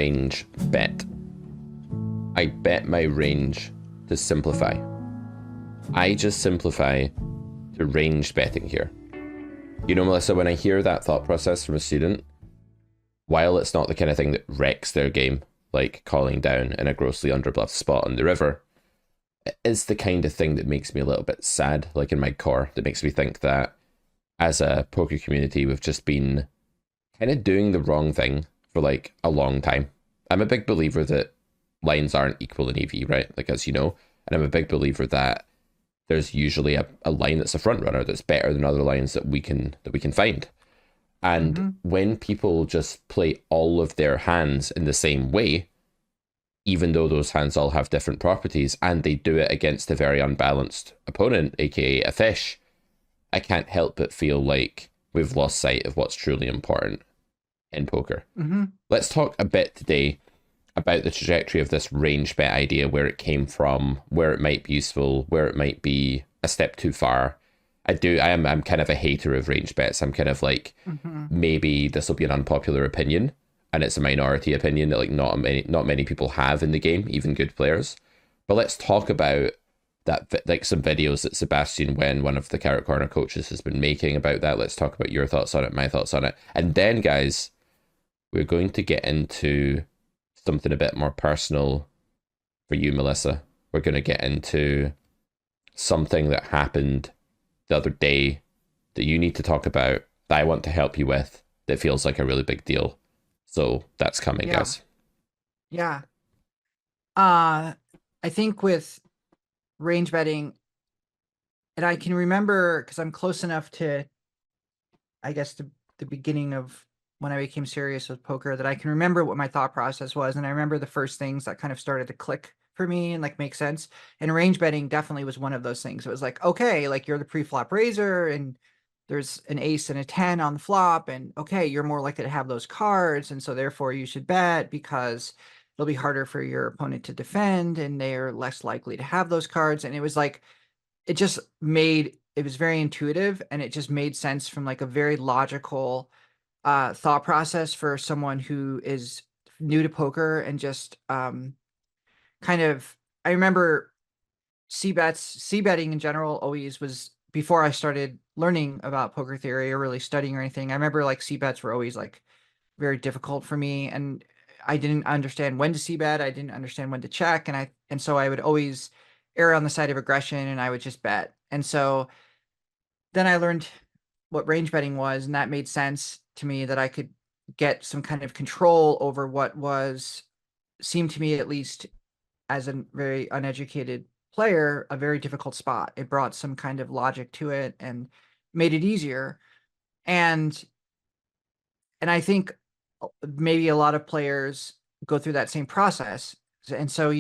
range bet. I bet my range to simplify. I just simplify to range betting here. You know, Melissa, when I hear that thought process from a student, while it's not the kind of thing that wrecks their game, like calling down in a grossly underbluffed spot on the river, it is the kind of thing that makes me a little bit sad, like in my core, that makes me think that as a poker community, we've just been kind of doing the wrong thing for like a long time. I'm a big believer that lines aren't equal in EV, right? Like, as you know, and I'm a big believer that there's usually a line that's a front runner that's better than other lines that we can find. And when people just play all of their hands in the same way, even though those hands all have different properties, and they do it against a very unbalanced opponent, aka a fish, I can't help but feel like we've lost sight of what's truly important in poker. Let's talk a bit today about the trajectory of this range bet idea, where it came from, where it might be useful, where it might be a step too far. I'm kind of a hater of range bets. I'm kind of like, maybe this will be an unpopular opinion, and it's a minority opinion that like not many people have in the game, even good players. But let's talk about that, like some videos that Sebastian Wen, one of the Carrot Corner coaches, has been making about that. Let's talk about your thoughts on it, my thoughts on it. And then, guys, we're going to get into something a bit more personal for you, Melissa. We're going to get into something that happened the other day that you need to talk about, that I want to help you with, that feels like a really big deal. So that's coming, guys. Yeah. I think with range betting, and I can remember, because I'm close enough to, I guess, the beginning of when I became serious with poker, that I can remember what my thought process was. And I remember the first things that kind of started to click for me and like make sense. And range betting definitely was one of those things. It was like, okay, like you're the pre-flop raiser and there's an ace and a 10 on the flop, and okay, you're more likely to have those cards, and so therefore you should bet because it'll be harder for your opponent to defend and they're less likely to have those cards. And it was like, it was very intuitive, and it just made sense from like a very logical thought process for someone who is new to poker. And just kind of, I remember c betting in general always was, before I started learning about poker theory or really studying or anything, I remember like c bets were always like very difficult for me, and I didn't understand when to c bet. I didn't understand when to check, and so I would always err on the side of aggression, and I would just bet. And so then I learned what range betting was, and that made sense to me, that I could get some kind of control over what seemed to me, at least as a very uneducated player, a very difficult spot. It brought some kind of logic to it and made it easier. And I think maybe a lot of players go through that same process. And so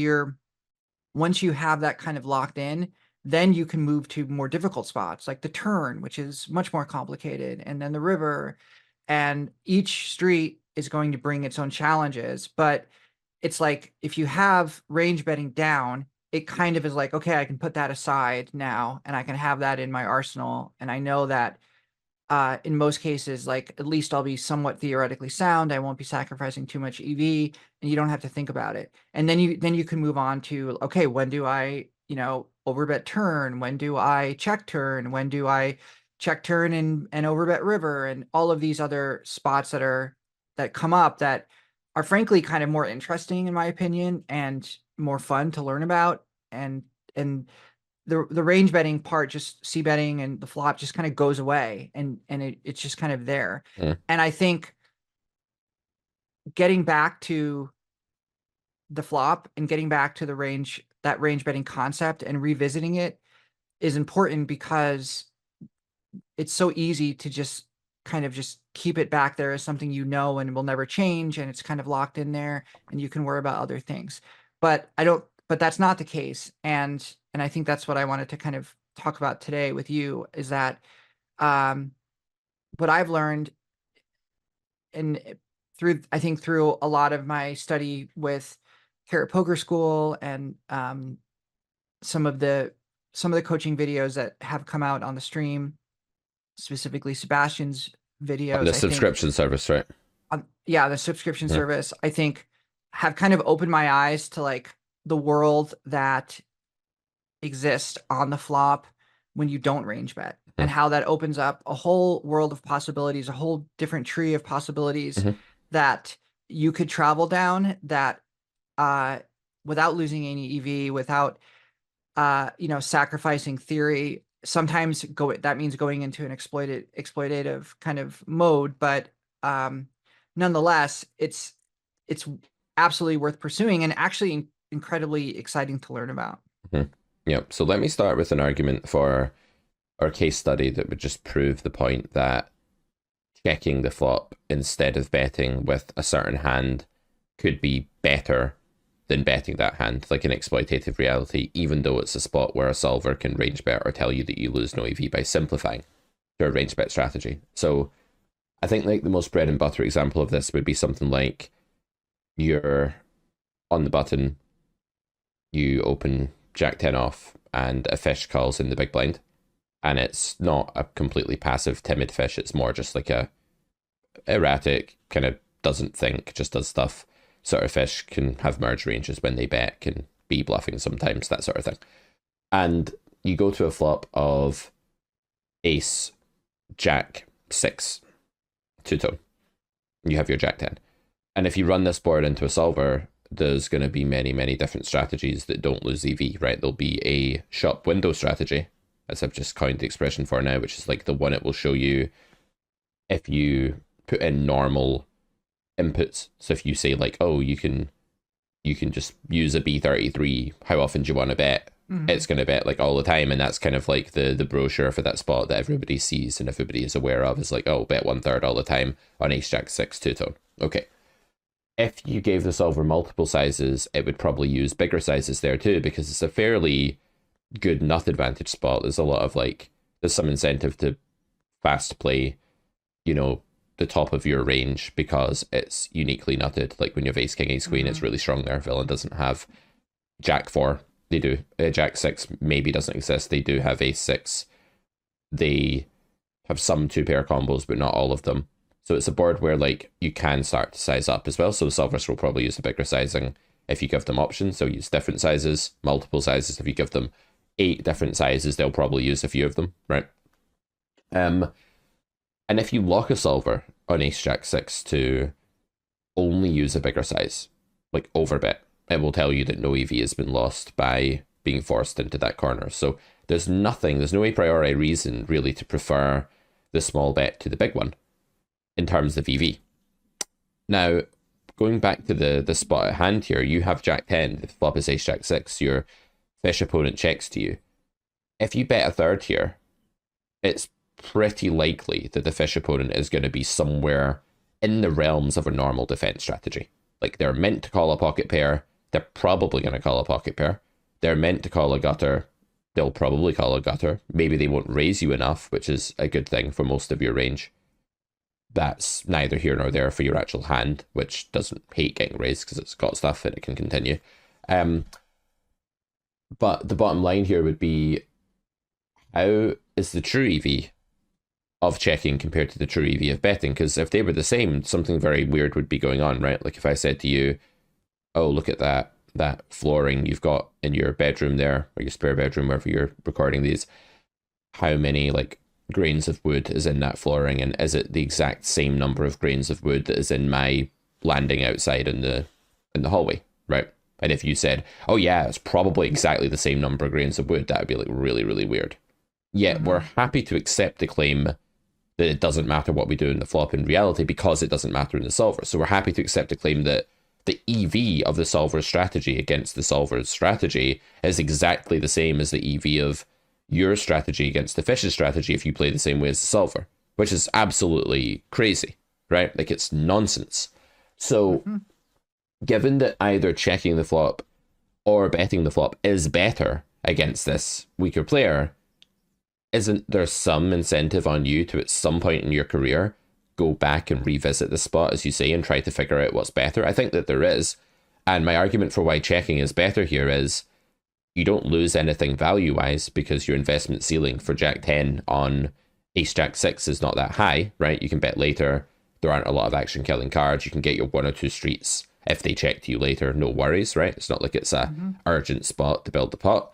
once you have that kind of locked in, then you can move to more difficult spots, like the turn, which is much more complicated, and then the river. And each street is going to bring its own challenges. But it's like, if you have range betting down, it kind of is like, okay, I can put that aside now and I can have that in my arsenal. And I know that in most cases, like, at least I'll be somewhat theoretically sound. I won't be sacrificing too much EV, and you don't have to think about it. And then you can move on to, okay, when do I, overbet turn? When do I check turn? When do I check turn and overbet river? And all of these other spots that come up that are frankly kind of more interesting, in my opinion, and more fun to learn about. And the range betting part, just c betting and the flop, just kind of goes away, and it's just kind of there. And I think getting back to the flop and getting back to that range betting concept and revisiting it is important, because it's so easy to just kind of just keep it back there as something and will never change, and it's kind of locked in there, and you can worry about other things. But that's not the case. And I think that's what I wanted to kind of talk about today with you, is that what I've learned, and I think through a lot of my study with Carrot Poker School, and some of the coaching videos that have come out on the stream, specifically Sebastian's videos, The subscription service, right? yeah, the subscription service, I think have kind of opened my eyes to like the world that exists on the flop when you don't range bet, and how that opens up a whole world of possibilities, a whole different tree of possibilities that you could travel down, that without losing any EV, without sacrificing theory. Sometimes that means going into an exploitative kind of mode, but nonetheless, it's absolutely worth pursuing and actually incredibly exciting to learn about. Yep. So let me start with an argument for our case study that would just prove the point that checking the flop instead of betting with a certain hand could be better than betting that hand, like an exploitative reality, even though it's a spot where a solver can range bet or tell you that you lose no EV by simplifying to a range bet strategy. So I think like the most bread and butter example of this would be something like you're on the button, you open Jack 10 off, and a fish calls in the big blind. And it's not a completely passive, timid fish. It's more just like a erratic, kind of doesn't think, just does stuff sort of fish. Can have merge ranges when they bet, can be bluffing sometimes, that sort of thing. And you go to a flop of ace, jack, 6, two-tone. You have your jack 10. And if you run this board into a solver, there's going to be many, many different strategies that don't lose EV, right? There'll be a shop window strategy, as I've just coined the expression for now, which is like the one it will show you if you put in normal inputs. So if you say like, oh, you can just use a B33, how often do you want to bet? It's going to bet like all the time, and that's kind of like the brochure for that spot that everybody sees and everybody is aware of, is like, oh, bet 1/3 all the time on ace jack 6 two-tone. Okay. If you gave the solver multiple sizes, it would probably use bigger sizes there too, because it's a fairly good nut advantage spot. There's a lot of like, there's some incentive to fast play, the top of your range because it's uniquely nutted. Like when you have ace king, ace queen, it's really strong there. Villain doesn't have jack 4. They do. Jack 6 maybe doesn't exist. They do have ace 6. They have some 2-pair combos, but not all of them. So it's a board where like you can start to size up as well. So solvers will probably use a bigger sizing if you give them options. They'll use different sizes, multiple sizes. If you give them 8 different sizes, they'll probably use a few of them, right? And if you lock a solver on ace jack 6 to only use a bigger size, like overbet, it will tell you that no EV has been lost by being forced into that corner. So there's no a priori reason really to prefer the small bet to the big one in terms of EV. Now, going back to the spot at hand here, you have jack 10, the flop is ace jack 6, your fish opponent checks to you. If you bet 1/3 here, it's pretty likely that the fish opponent is going to be somewhere in the realms of a normal defense strategy. Like they're meant to call a pocket pair, they're probably going to call a pocket pair. They're meant to call a gutter, they'll probably call a gutter. Maybe they won't raise you enough, which is a good thing for most of your range. That's neither here nor there for your actual hand, which doesn't hate getting raised because it's got stuff and it can continue. But the bottom line here would be, how is the true EV of checking compared to the true EV of betting? Because if they were the same, something very weird would be going on, right? Like if I said to you, oh, look at that flooring you've got in your bedroom there, or your spare bedroom, wherever you're recording these, how many like grains of wood is in that flooring, and is it the exact same number of grains of wood that is in my landing outside in the hallway, right? And if you said, oh yeah, it's probably exactly the same number of grains of wood, that would be like really, really weird. Yet we're happy to accept the claim that it doesn't matter what we do in the flop in reality because it doesn't matter in the solver. So we're happy to accept the claim that the EV of the solver's strategy against the solver's strategy is exactly the same as the EV of your strategy against the fish's strategy if you play the same way as the solver, which is absolutely crazy, right? Like it's nonsense. So given that either checking the flop or betting the flop is better against this weaker player, isn't there some incentive on you to at some point in your career go back and revisit the spot, as you say, and try to figure out what's better? I think that there is. And my argument for why checking is better here is you don't lose anything value-wise because your investment ceiling for jack 10 on ace jack 6 is not that high, right? You can bet later. There aren't a lot of action killing cards. You can get your 1 or 2 streets If they check to you later, no worries, right? It's not like it's a urgent spot to build the pot.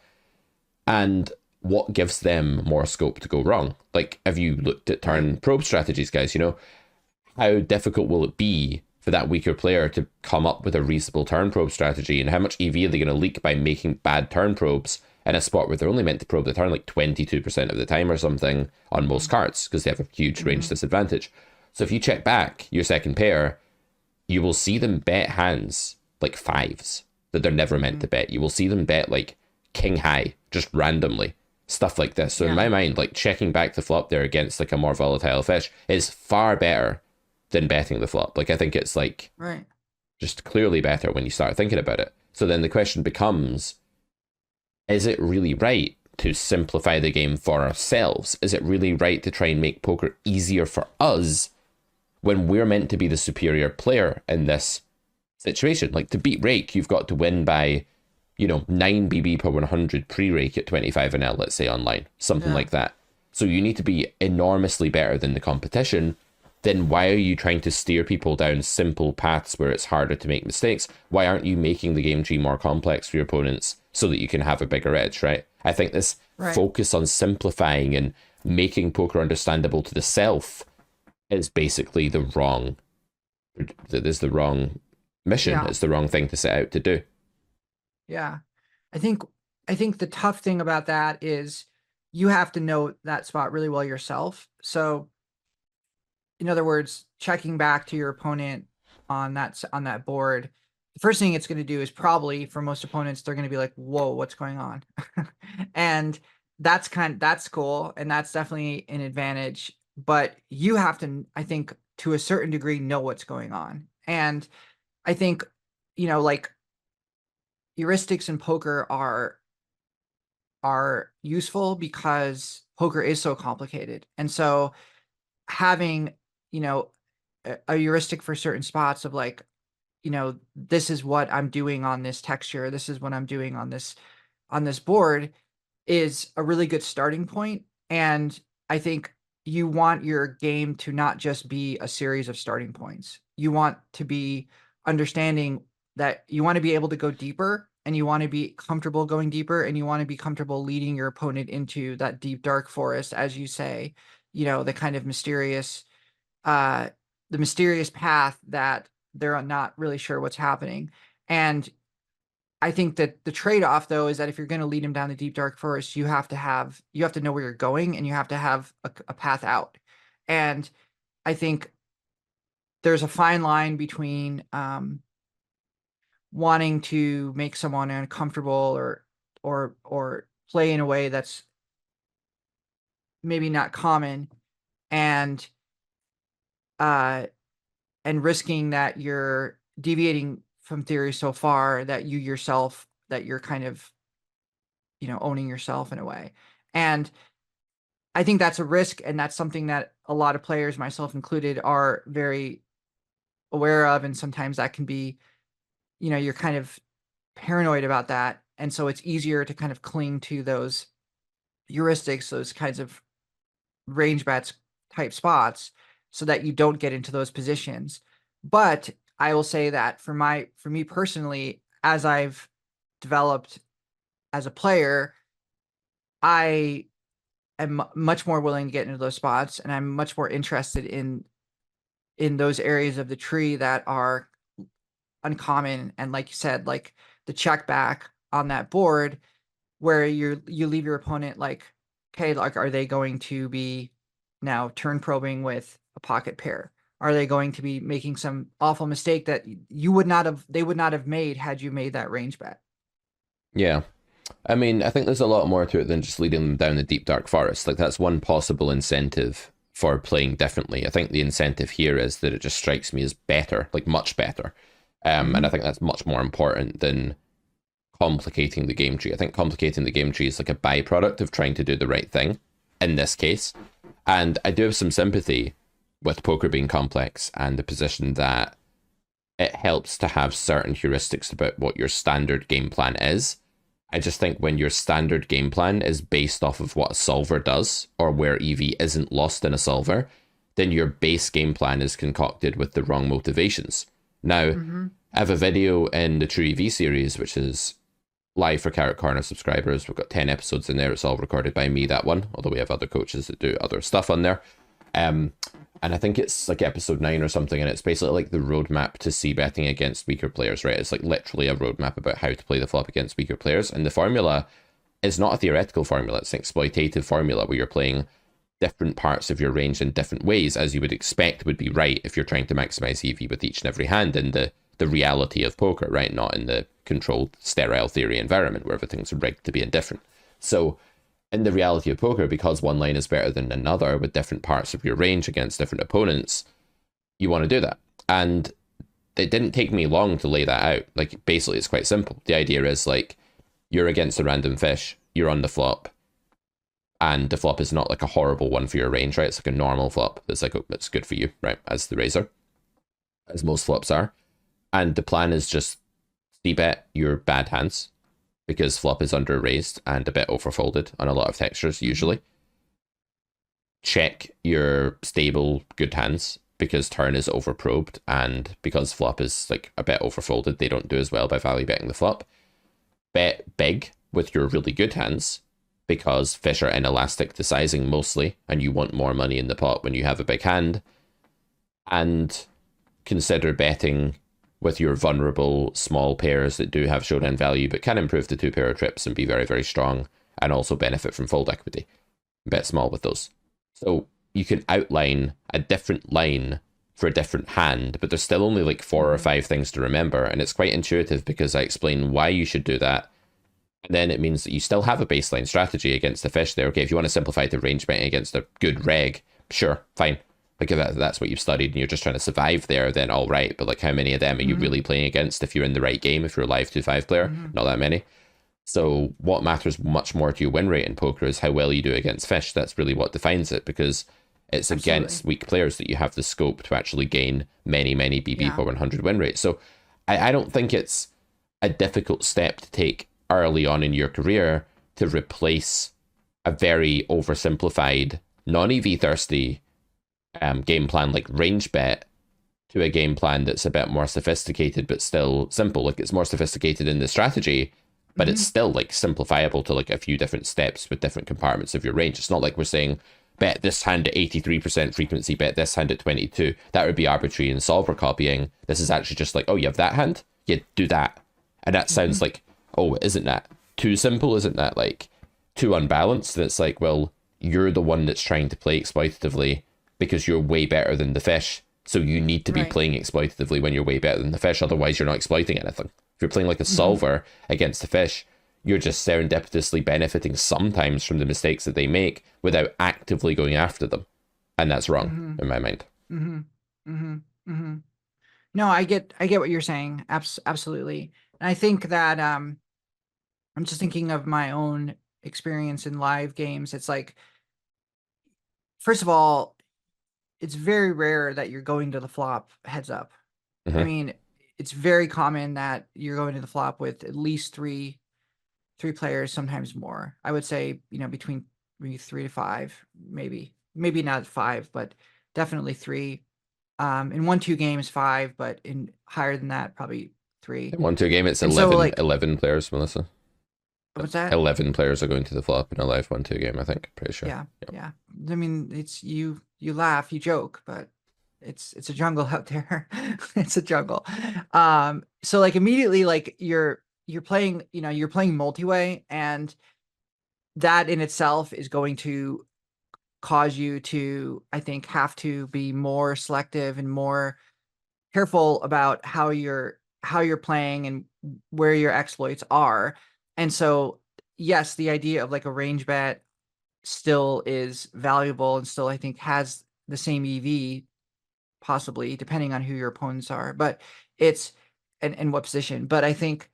And what gives them more scope to go wrong? Like, have you looked at turn probe strategies, guys? You know, how difficult will it be for that weaker player to come up with a reasonable turn probe strategy, and how much EV are they going to leak by making bad turn probes in a spot where they're only meant to probe the turn like 22% of the time or something on most cards, because they have a huge range disadvantage. So if you check back your second pair, you will see them bet hands like fives that they're never meant to bet. You will see them bet like king high, just randomly. Stuff like this. So in my mind, like checking back the flop there against like a more volatile fish is far better than betting the flop. Like I think it's like just clearly better when you start thinking about it. So then the question becomes, is it really right to simplify the game for ourselves? Is it really right to try and make poker easier for us when we're meant to be the superior player in this situation? Like to beat rake, you've got to win by, you know, 9 BB per 100 pre-rake at 25 NL, let's say online, something like that. So you need to be enormously better than the competition. Then why are you trying to steer people down simple paths where it's harder to make mistakes? Why aren't you making the game tree more complex for your opponents so that you can have a bigger edge, right? I think this focus on simplifying and making poker understandable to the self is basically the wrong mission. It's the wrong thing to set out to do. Yeah. I think the tough thing about that is you have to know that spot really well yourself. So in other words, checking back to your opponent on that board, the first thing it's going to do is probably, for most opponents, they're going to be like, whoa, what's going on? And that's cool. And that's definitely an advantage, but you have to, I think, to a certain degree, know what's going on. And I think, you know, like heuristics in poker are useful because poker is so complicated. And so having, you know, a heuristic for certain spots of like, you know, this is what I'm doing on this texture, this is what I'm doing on this board, is a really good starting point. And I think you want your game to not just be a series of starting points. You want to be understanding that you want to be able to go deeper, and you want to be comfortable going deeper, and you want to be comfortable leading your opponent into that deep, dark forest, as you say, you know, the kind of mysterious, the mysterious path that they're not really sure what's happening. And I think that the trade-off, though, is that if you're going to lead them down the deep, dark forest, you have to know where you're going, and you have to have a path out. And I think there's a fine line between wanting to make someone uncomfortable or play in a way that's maybe not common, and risking that you're deviating from theory so far that you're kind of, you know, owning yourself in a way. And I think that's a risk, and that's something that a lot of players, myself included, are very aware of. And sometimes that can be, you know, you're kind of paranoid about that. And so it's easier to kind of cling to those heuristics, those kinds of range bets type spots, so that you don't get into those positions. But I will say that for me personally, as I've developed as a player, I am much more willing to get into those spots, and I'm much more interested in those areas of the tree that are uncommon. And like you said, like the check back on that board, where you leave your opponent like, okay, like, are they going to be now turn probing with a pocket pair? Are they going to be making some awful mistake that they would not have made had you made that range bet? Yeah. I mean, I think there's a lot more to it than just leading them down the deep, dark forest. Like, that's one possible incentive for playing differently. I think the incentive here is that it just strikes me as better, like much better. And I think that's much more important than complicating the game tree. I think complicating the game tree is like a byproduct of trying to do the right thing in this case. And I do have some sympathy with poker being complex and the position that it helps to have certain heuristics about what your standard game plan is. I just think when your standard game plan is based off of what a solver does, or where EV isn't lost in a solver, then your base game plan is concocted with the wrong motivations. Now, I have a video in the True EV series, which is live for Carrot Corner subscribers. We've got 10 episodes in there. It's all recorded by me, that one, although we have other coaches that do other stuff on there. And I think it's like episode 9 or something, and it's basically like the roadmap to c-betting against weaker players, right? It's like literally a roadmap about how to play the flop against weaker players. And the formula is not a theoretical formula, it's an exploitative formula where you're playing different parts of your range in different ways, as you would expect would be right if you're trying to maximize EV with each and every hand in the reality of poker, right? Not in the controlled, sterile theory environment where everything's rigged to be indifferent. So in the reality of poker, because one line is better than another with different parts of your range against different opponents, you want to do that. And it didn't take me long to lay that out. Like, basically, it's quite simple. The idea is, like, you're against a random fish, you're on the flop, and the flop is not like a horrible one for your range, right? It's like a normal flop that's like, oh, it's good for you, right? As the raiser, as most flops are. And the plan is just c-bet your bad hands, because flop is under raised and a bit overfolded on a lot of textures usually. Check your stable good hands, because turn is overprobed, and because flop is like a bit overfolded, they don't do as well by value betting the flop. Bet big with your really good hands, because fish are inelastic to sizing mostly, and you want more money in the pot when you have a big hand. And consider betting with your vulnerable small pairs that do have showdown value but can improve the 2-pair trips and be very, very strong, and also benefit from fold equity. Bet small with those. So you can outline a different line for a different hand, but there's still only like 4 or 5 things to remember, and it's quite intuitive because I explain why you should do that. And then it means that you still have a baseline strategy against the fish there. Okay, if you want to simplify to range betting against a good reg, sure, fine. Like, if that's what you've studied and you're just trying to survive there, then all right. But like, how many of them are you really playing against if you're in the right game, if you're a live 2-5 player? Not that many. So what matters much more to your win rate in poker is how well you do against fish. That's really what defines it, because it's against weak players that you have the scope to actually gain many, many BB per 100 win rate. So I don't think it's a difficult step to take early on in your career to replace a very oversimplified, non-EV thirsty game plan like range bet to a game plan that's a bit more sophisticated but still simple. Like, it's more sophisticated in the strategy, but it's still like simplifiable to like a few different steps with different compartments of your range. It's not like we're saying bet this hand at 83% frequency, bet this hand at 22. That would be arbitrary and solver copying. This is actually just like, oh, you have that hand? Yeah, do that. And that sounds like, oh, isn't that too simple? Isn't that like too unbalanced? And it's like, well, you're the one that's trying to play exploitatively because you're way better than the fish. So you need to be playing exploitatively when you're way better than the fish. Otherwise, you're not exploiting anything. If you're playing like a solver against the fish, you're just serendipitously benefiting sometimes from the mistakes that they make without actively going after them. And that's wrong in my mind. No, I get what you're saying. Absolutely. And I think that I'm just thinking of my own experience in live games. It's like, first of all, it's very rare that you're going to the flop heads up. I mean, it's very common that you're going to the flop with at least three players, sometimes more. I would say, between maybe 3 to 5, maybe not 5, but definitely 3. In 1-2 games, 5, but in higher than that, probably 3. In 1-2 game, it's 11 players, Melissa. What's that? 11 players are going to the flop in a live 1-2 game, I think. Pretty sure. Yeah. I mean, it's you laugh, you joke, but it's a jungle out there. It's a jungle. So like immediately, like you're playing, you're playing multiway, and that in itself is going to cause you to, I think, have to be more selective and more careful about how you're playing and where your exploits are. And so, yes, the idea of like a range bet still is valuable and still, I think, has the same EV, possibly, depending on who your opponents are, but it's and what position. But I think,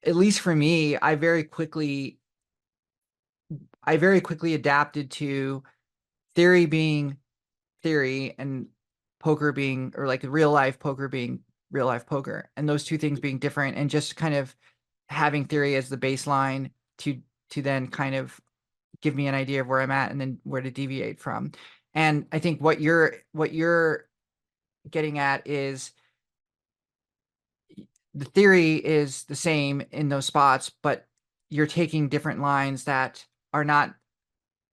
at least for me, I very quickly adapted to theory being theory and poker being, or like real life poker being real life poker, and those two things being different, and just kind of having theory as the baseline to then kind of give me an idea of where I'm at and then where to deviate from. And I think what you're getting at is the theory is the same in those spots, but you're taking different lines that are not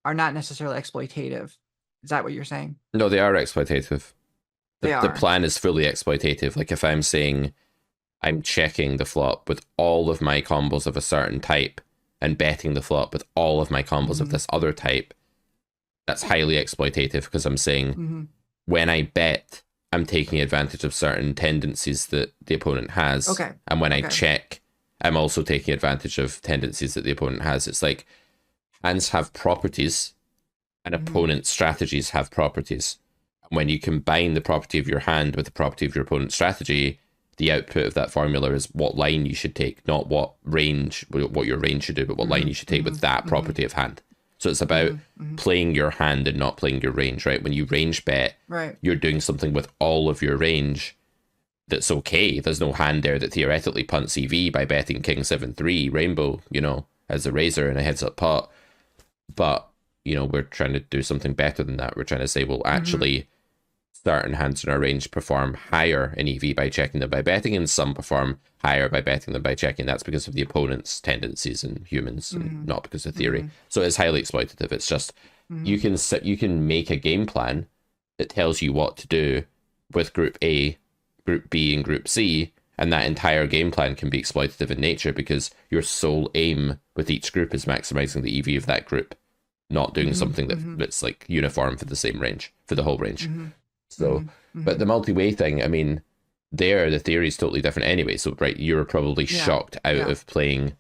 necessarily exploitative. Is that what you're saying? No, they are exploitative. They The are. plan is fully exploitative. Like if I'm saying I'm checking the flop with all of my combos of a certain type and betting the flop with all of my combos of this other type, that's highly exploitative because I'm saying when I bet, I'm taking advantage of certain tendencies that the opponent has. Okay. And when I check, I'm also taking advantage of tendencies that the opponent has. It's like hands have properties and opponent strategies have properties. And when you combine the property of your hand with the property of your opponent's strategy, the output of that formula is what line you should take, not what your range should do, but what line you should take with that property of hand. So it's about playing your hand and not playing your range, right? When you range bet, you're doing something with all of your range that's okay. There's no hand there that theoretically punts EV by betting King 7-3 Rainbow, as a razor and a heads up pot. But, we're trying to do something better than that. We're trying to say, well, actually, certain hands in our range perform higher in EV by checking them by betting, and some perform higher by betting them by checking. That's because of the opponent's tendencies and humans, and not because of theory. So it's highly exploitative. It's just you can make a game plan that tells you what to do with Group A, Group B, and Group C, and that entire game plan can be exploitative in nature because your sole aim with each group is maximizing the EV of that group, not doing something that's like uniform for the same range, for the whole range. So, but the multi-way thing, I mean, the theory is totally different anyway. So, right, you're probably shocked out of playing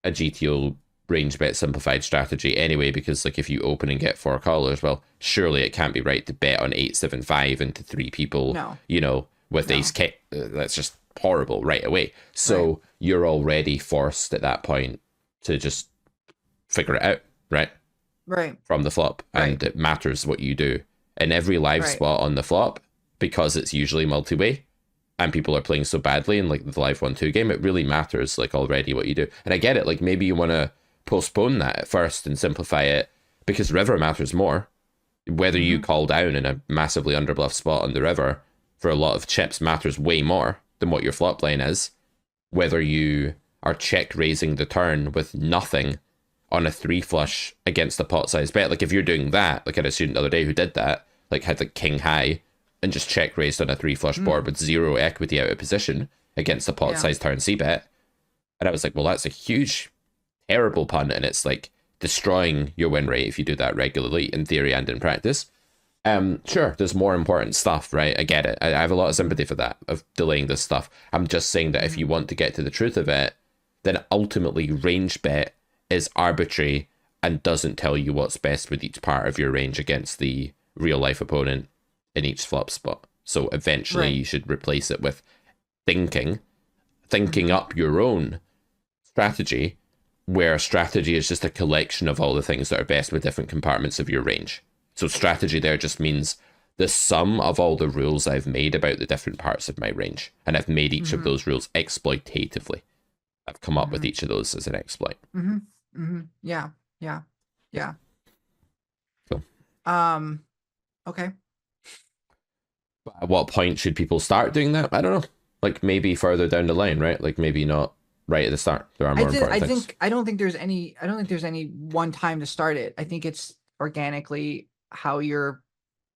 a GTO range bet simplified strategy anyway, because like if you open and get 4 callers, well, surely it can't be right to bet on 8-7-5 into 3 people, with ace king. That's just horrible right away. So you're already forced at that point to just figure it out, right? Right. From the flop. And it matters what you do. In every live spot on the flop, because it's usually multi-way and people are playing so badly in like the live 1-2 game, it really matters like already what you do. And I get it, like maybe you want to postpone that at first and simplify it because river matters more. Whether you call down in a massively underbluff spot on the river for a lot of chips matters way more than what your flop line is. Whether you are check raising the turn with nothing on a 3 flush against a pot size bet. Like if you're doing that, like I had a student the other day who did that, like had like king high and just check raised on a 3 flush board with 0 equity out of position against a pot size turn C bet. And I was like, well, that's a huge, terrible punt. And it's like destroying your win rate if you do that regularly in theory and in practice. Sure, there's more important stuff, right? I get it. I have a lot of sympathy for that, of delaying this stuff. I'm just saying that if you want to get to the truth of it, then ultimately range bet is arbitrary and doesn't tell you what's best with each part of your range against the real life opponent in each flop spot. So eventually you should replace it with thinking up your own strategy, where strategy is just a collection of all the things that are best with different compartments of your range. So strategy there just means the sum of all the rules I've made about the different parts of my range. And I've made each of those rules exploitatively. I've come up with each of those as an exploit. Yeah. So, okay. at what point should people start doing that? I don't know. Like maybe further down the line, right? Like maybe not right at the start. There are more important things. I don't think there's any one time to start it. I think it's organically how you're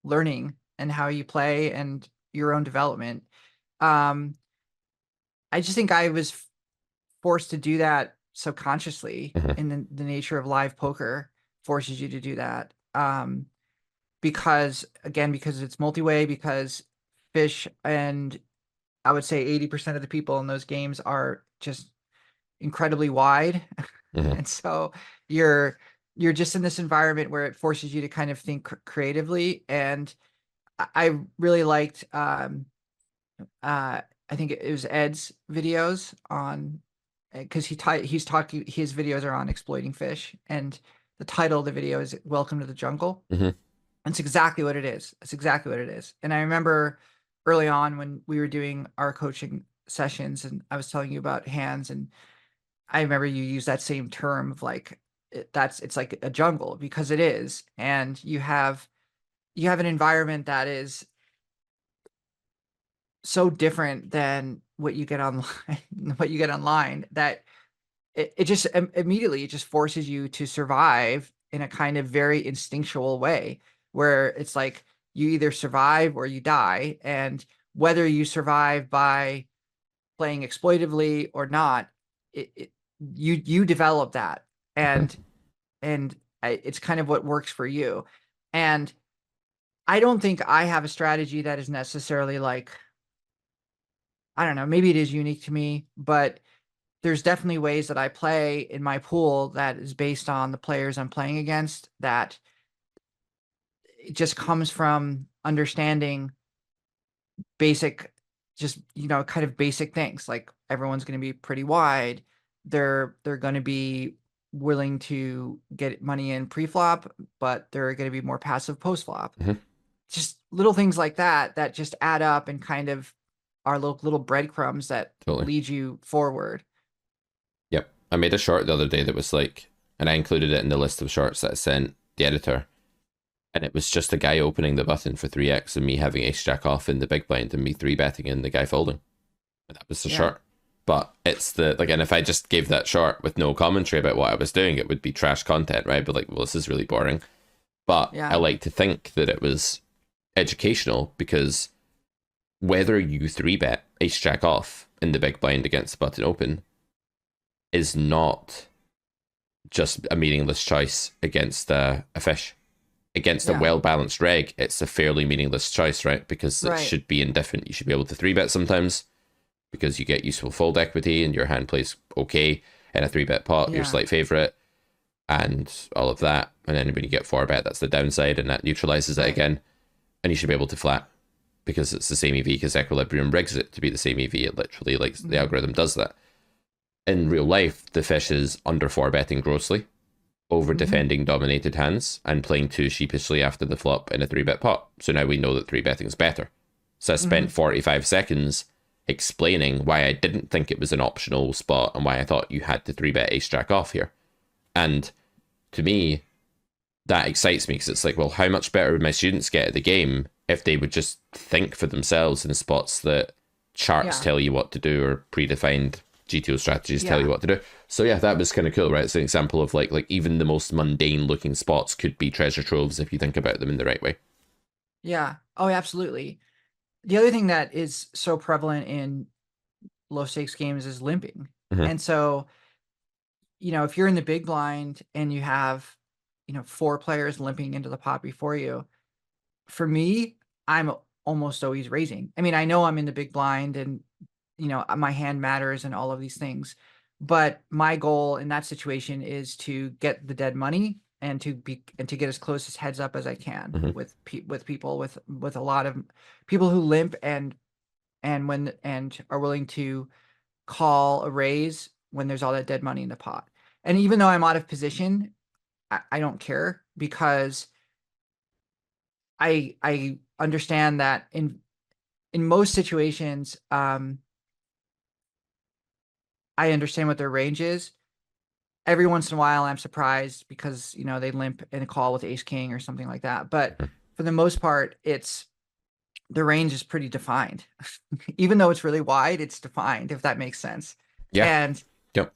learning and how you play and your own development. I just think I was forced to do that subconsciously in the nature of live poker forces you to do that. Because it's multi-way, because fish, and I would say 80% of the people in those games are just incredibly wide. And so you're just in this environment where it forces you to kind of think creatively. And I really liked, I think it was Ed's videos on, because his videos are on exploiting fish, and the title of the video is "Welcome to the Jungle." It's exactly what it is. It's exactly what it is. And I remember early on when we were doing our coaching sessions, and I was telling you about hands, and I remember you use that same term of like it's like a jungle, because it is, and you have an environment that is so different than what you get online, what you get online, that it just immediately, it just forces you to survive in a kind of very instinctual way, where it's like you either survive or you die. And whether you survive by playing exploitively or not, you develop that. And it's kind of what works for you. And I don't think I have a strategy that is necessarily like, I don't know, maybe it is unique to me, but there's definitely ways that I play in my pool that is based on the players I'm playing against, that it just comes from understanding basic, just, kind of basic things. Like, everyone's going to be pretty wide. They're going to be willing to get money in pre-flop, but they're going to be more passive post-flop. Just little things like that that just add up and kind of are little breadcrumbs that Totally. lead you forward. Yep. I made a short the other day that was like, and I included it in the list of shorts that I sent the editor. And it was just a guy opening the button for 3x and me having ace jack off in the big blind and me 3-betting and the guy folding. And that was the short. But it's and if I just gave that short with no commentary about what I was doing, it would be trash content, right? But like, well, this is really boring. But I like to think that it was educational, because whether you 3-bet ace jack off in the big blind against the button open is not just a meaningless choice against a fish. Against a well-balanced reg, it's a fairly meaningless choice, right? Because it should be indifferent. You should be able to 3-bet sometimes because you get useful fold equity and your hand plays okay in a 3-bet pot, your slight favorite, and all of that. And then when you get 4-bet, that's the downside, and that neutralizes it again. And you should be able to flat because it's the same EV, because Equilibrium rigs it to be the same EV. It literally, like, the algorithm does that. In real life, the fish is under 4-betting grossly, over defending dominated hands, and playing too sheepishly after the flop in a 3-bet pot. So now we know that 3-betting is better. So I spent 45 seconds explaining why I didn't think it was an optional spot and why I thought you had to 3-bet ace jack off here. And to me, that excites me, because it's like, well, how much better would my students get at the game if they would just think for themselves in spots that charts tell you what to do, or predefined GTO strategies tell you what to do. So yeah, that was kind of cool, right? It's an example of like even the most mundane looking spots could be treasure troves if you think about them in the right way. Yeah. Oh, absolutely. The other thing that is so prevalent in low stakes games is limping. And so, if you're in the big blind and you have, 4 players limping into the pot before you, for me, I'm almost always raising. I mean, I know I'm in the big blind and, my hand matters and all of these things, but my goal in that situation is to get the dead money and to get as close as heads up as I can with people, with a lot of people who limp and are willing to call a raise when there's all that dead money in the pot. And even though I'm out of position, I don't care, because I understand that in most situations, I understand what their range is. Every once in a while, I'm surprised because, they limp in a call with ace king or something like that. But for the most part, the range is pretty defined. Even though it's really wide, it's defined, if that makes sense. Yeah.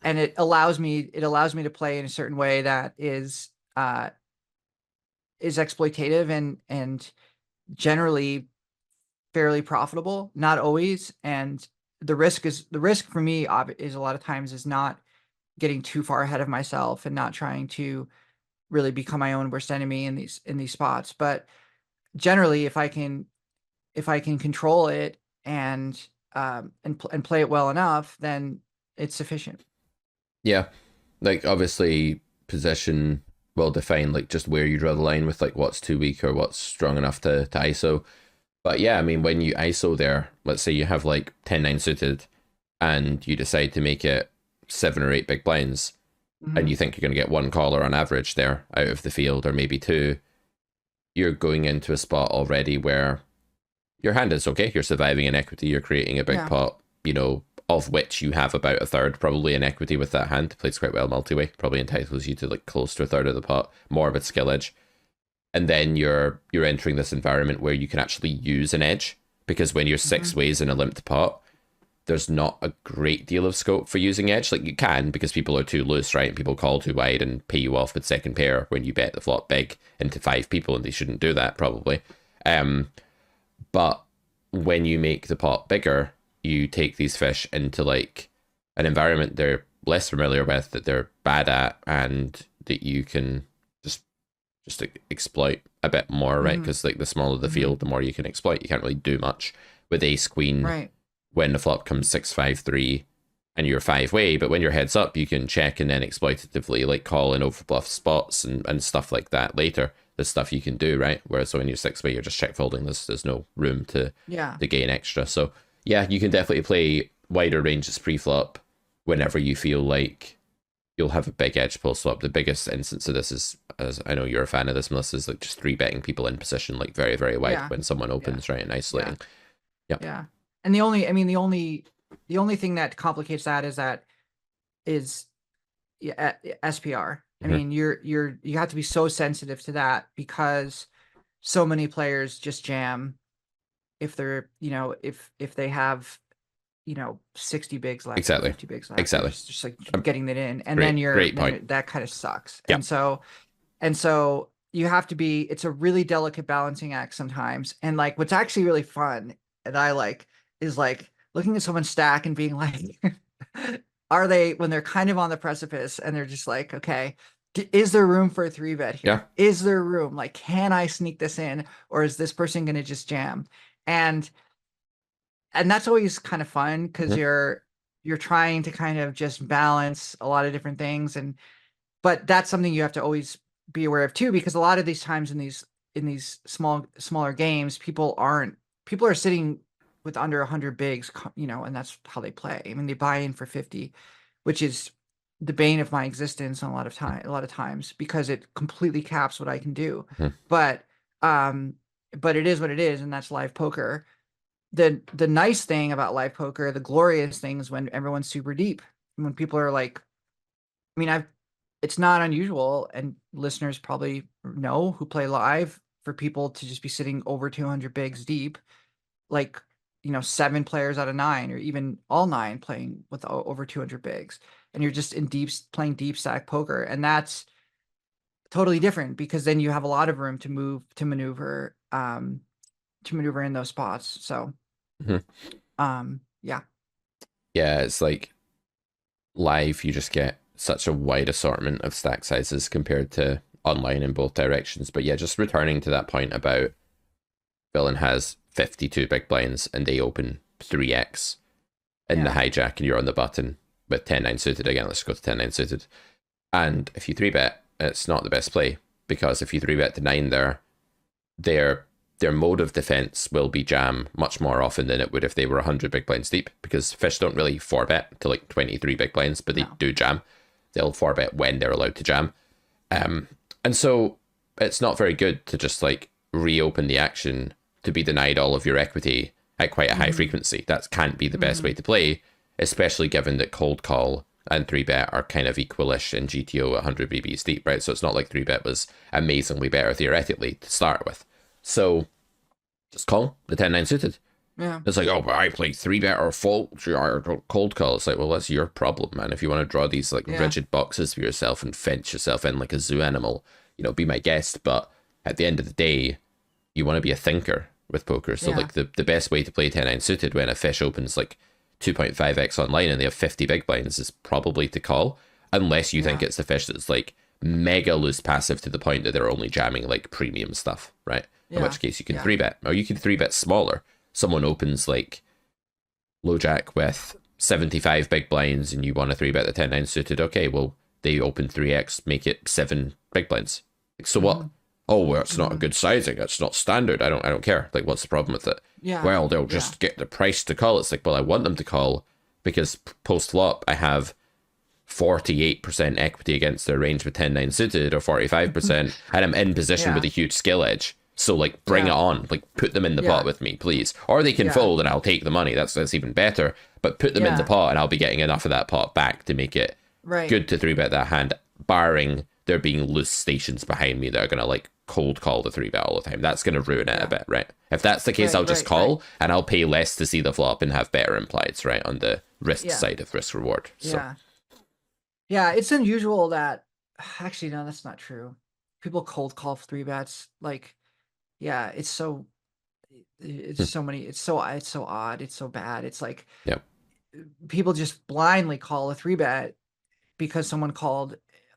And it allows me to play in a certain way that is exploitative and generally fairly profitable. Not always. And the risk for me is a lot of times is not getting too far ahead of myself and not trying to really become my own worst enemy in these spots. But generally, if I can control it and play it well enough, then it's sufficient. Yeah. Like, obviously, position well defined, like just where you draw the line with like what's too weak or what's strong enough to ISO. But yeah, I mean, when you ISO there, let's say you have like 10-9 suited and you decide to make it 7 or 8 big blinds, and you think you're going to get 1 caller on average there out of the field, or maybe 2, you're going into a spot already where your hand is okay. You're surviving in equity. You're creating a big pot, of which you have about a third probably in equity with that hand. Plays quite well multi-way. Probably entitles you to like close to a third of the pot, more of its skill edge. And then you're entering this environment where you can actually use an edge, because when you're 6 ways in a limped pot, there's not a great deal of scope for using edge. Like, you can, because people are too loose, right? And people call too wide and pay you off with second pair when you bet the flop big into 5 people, and they shouldn't do that, probably. But when you make the pot bigger, you take these fish into, like, an environment they're less familiar with, that they're bad at, and that you can just exploit a bit more, right? Because like, the smaller the field, the more you can exploit. You can't really do much with ace queen, Right. when the flop comes 6-5-3 and you're 5-way. But when you're heads up, you can check and then exploitatively, like, call in overbluff spots and stuff like that later. The stuff you can do, right? Whereas when you're 6-way, you're just check folding. There's no room to gain extra. So yeah, you can definitely play wider ranges pre-flop whenever you feel like you'll have a big edge post flop. The biggest instance of this is, as I know you're a fan of this, Melissa, is like just 3-betting people in position, like very, very wide when someone opens, right, and isolating. Yeah. And the only thing that complicates that is SPR. I mean, you have to be so sensitive to that, because so many players just jam if they're, if they have, 60 bigs left, 50 bigs left. Exactly. Just like getting that in, and great point. That kind of sucks. Yep. And so you have to be. It's a really delicate balancing act sometimes. And like, what's actually really fun, and I like, is like looking at someone's stack and being like, are they, when they're kind of on the precipice and they're just like, okay, is there room for a 3-bet here? Yeah. Is there room? Like, can I sneak this in, or is this person going to just jam? And that's always kind of fun, because you're trying to kind of just balance a lot of different things. But that's something you have to always be aware of too, because a lot of these times in these smaller games, people are sitting with under 100 bigs, and that's how they play. I mean, they buy in for 50, which is the bane of my existence a lot of times, because it completely caps what I can do. But it is what it is, and that's live poker. The nice thing about live poker, the glorious thing, is when everyone's super deep, when people are like, I mean, it's not unusual, and listeners probably know who play live, for people to just be sitting over 200 bigs deep, like, 7 players out of 9, or even all 9 playing with over 200 bigs, and you're just playing deep stack poker. And that's totally different, because then you have a lot of room to maneuver in those spots. So yeah, it's like, live, you just get such a wide assortment of stack sizes compared to online in both directions. But yeah, just returning to that point about villain has 52 big blinds and they open 3x in the hijack, and you're on the button with 10-9 suited. Again, let's go to 10-9 suited. And if you 3-bet, it's not the best play, because if you 3-bet to 9 there, their mode of defense will be jam much more often than it would if they were 100 big blinds deep, because fish don't really 4-bet to like 23 big blinds, but they do jam. They'll 4-bet when they're allowed to jam. And so it's not very good to just like reopen the action to be denied all of your equity at quite a high frequency. That can't be the best way to play, especially given that cold call and 3-bet are kind of equalish in GTO at 100 BBs deep, right? So it's not like 3-bet was amazingly better theoretically to start with. So just call the 10-9 suited. Yeah. It's like, oh, but I play 3-bet or fold or cold call. It's like, well, that's your problem, man. If you want to draw these like rigid boxes for yourself and fence yourself in like a zoo animal, be my guest. But at the end of the day, you want to be a thinker with poker. So like the best way to play 10-9 suited when a fish opens like 2.5x online and they have 50 big blinds is probably to call, unless you think it's the fish that's like mega loose passive to the point that they're only jamming like premium stuff, right? In which case you can 3-bet, or you can 3-bet smaller. Someone opens like low jack with 75 big blinds and you want to 3-bet the 10-9 suited. Okay, well, they open 3x, make it 7 big blinds. Like, so what? Oh, well, it's not a good sizing. It's not standard. I don't care. Like, what's the problem with it? Yeah. Well, they'll just get the price to call. It's like, well, I want them to call because post flop I have 48% equity against their range with 10-9 suited, or 45%, and I'm in position with a huge skill edge. So like, bring it on, like put them in the pot with me, please. Or they can fold and I'll take the money. That's even better. But put them in the pot and I'll be getting enough of that pot back to make it good to 3-bet that hand, barring there being loose stations behind me that are going to like cold call the 3-bet all the time. That's going to ruin it a bit, right? If that's the case, I'll just call and I'll pay less to see the flop and have better implieds, right? On the risk side of risk reward. So. Yeah, it's unusual that actually, no, that's not true. People cold call 3-bets. Like, yeah, it's so many, it's so odd, it's so bad. It's like people just blindly call a 3-bet because someone called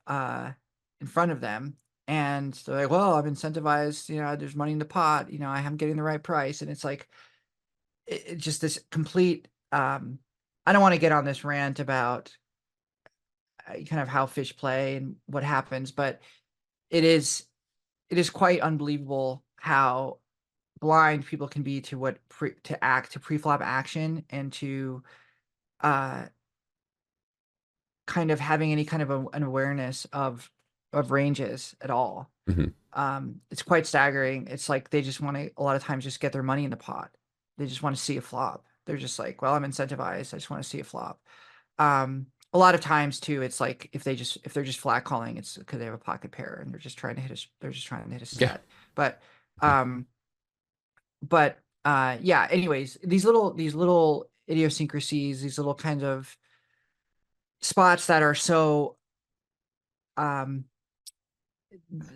in front of them, and they're like, well, I'm incentivized, there's money in the pot, I'm getting the right price. And it's like it just this complete I don't want to get on this rant about kind of how fish play and what happens, but it is quite unbelievable how blind people can be to what to pre-flop action, and to kind of having any kind of an awareness of ranges at all. It's quite staggering. It's like they just want to a lot of times just get their money in the pot. They just want to see a flop. They're just like, well, I'm incentivized, I just want to see a flop. A lot of times too, it's like if they're just flat calling, it's because they have a pocket pair and they're just trying to hit a set. But yeah, anyways, these little idiosyncrasies, these little kinds of spots that are so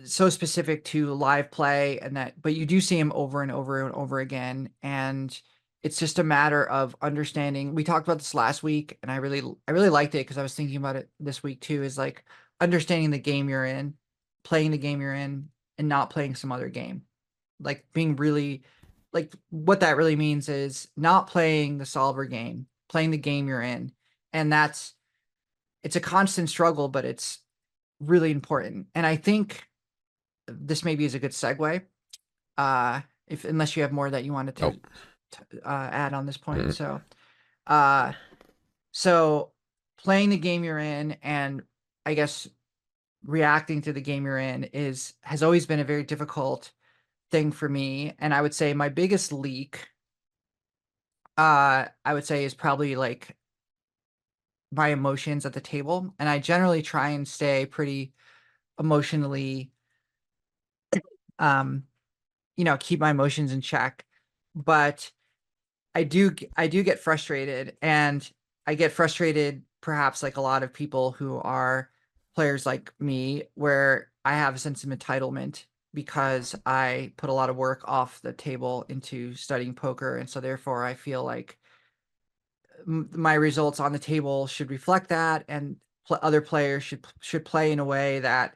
specific to live play, and but you do see them over and over and over again. And it's just a matter of understanding. We talked about this last week, and I really liked it because I was thinking about it this week too, is like understanding the game you're in, playing the game you're in, and not playing some other game. Like being really, like what that really means is not playing the solver game, playing the game you're in. And it's a constant struggle, but it's really important. And I think this maybe is a good segue. Unless you have more that you wanted to add on this point. So playing the game you're in, and I guess reacting to the game you're in has always been a very difficult thing for me. And I would say my biggest leak, I would say, is probably like my emotions at the table. And I generally try and stay pretty emotionally, keep my emotions in check. But I do get frustrated, and I get frustrated perhaps like a lot of people who are players like me, where I have a sense of entitlement because I put a lot of work off the table into studying poker. And so therefore I feel like my results on the table should reflect that, and other players should play in a way that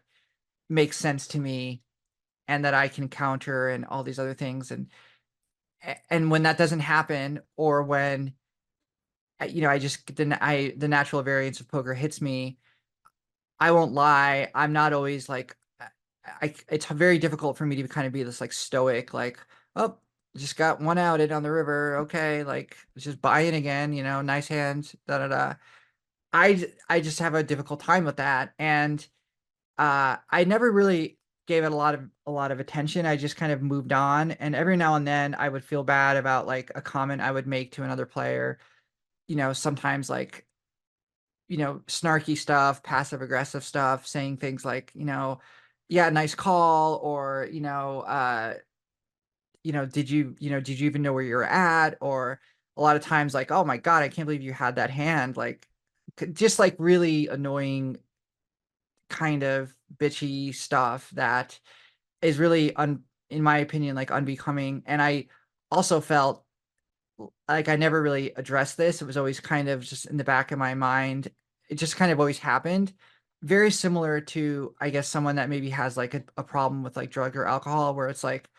makes sense to me and that I can counter, and all these other things. And when that doesn't happen, or when I just the natural variance of poker hits me, I won't lie, I'm not always like, it's very difficult for me to kind of be this like stoic, like, oh, just got one outed on the river, okay, like just buying again, nice hands, da da da. I just have a difficult time with that. And I never really gave it a lot of attention. I just kind of moved on. And every now and then I would feel bad about like a comment I would make to another player, sometimes like, snarky stuff, passive aggressive stuff, saying things like, yeah, nice call, or, did you even know where you're at? Or a lot of times like, oh my God, I can't believe you had that hand. Like, just like really annoying kind of bitchy stuff that is really in my opinion, like unbecoming. And I also felt like I never really addressed this. It was always kind of just in the back of my mind. It just kind of always happened. Very similar to, I guess, someone that maybe has like a problem with like drug or alcohol, where it's like,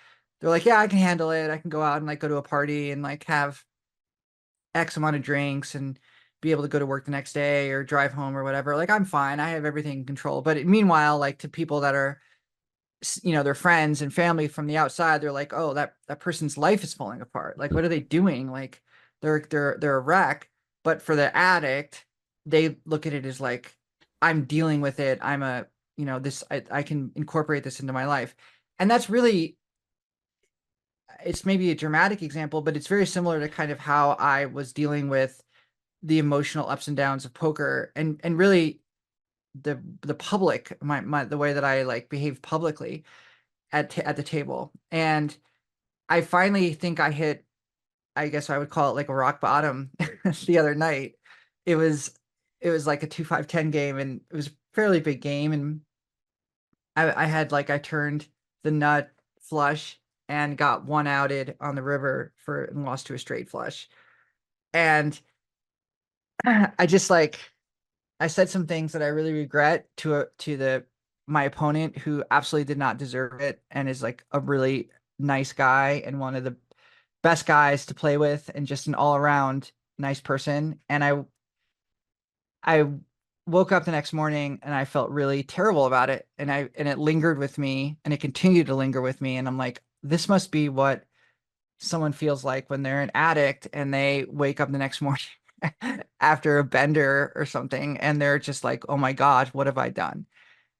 they're like, yeah, I can handle it. I can go out and like go to a party and like have X amount of drinks and be able to go to work the next day or drive home or whatever. Like, I'm fine. I have everything in control. But meanwhile, like to people that are, their friends and family from the outside, they're like, oh, that person's life is falling apart. Like, what are they doing? Like, they're a wreck. But for the addict, they look at it as like, I'm dealing with it. I'm I can incorporate this into my life. And that's really, it's maybe a dramatic example, but it's very similar to kind of how I was dealing with the emotional ups and downs of poker. And really the public, the way that I like behave publicly at the table. And I finally think I hit, I guess I would call it like a rock bottom the other night. It was like a 2-5-10 game, and it was a fairly big game, and I turned the nut flush and got one outed on the river and lost to a straight flush. And I just like, I said some things that I really regret to my opponent, who absolutely did not deserve it and is like a really nice guy and one of the best guys to play with and just an all around nice person. And I woke up the next morning and I felt really terrible about it. And it lingered with me, and it continued to linger with me. And I'm like, this must be what someone feels like when they're an addict and they wake up the next morning after a bender or something, and they're just like, oh my God, what have I done?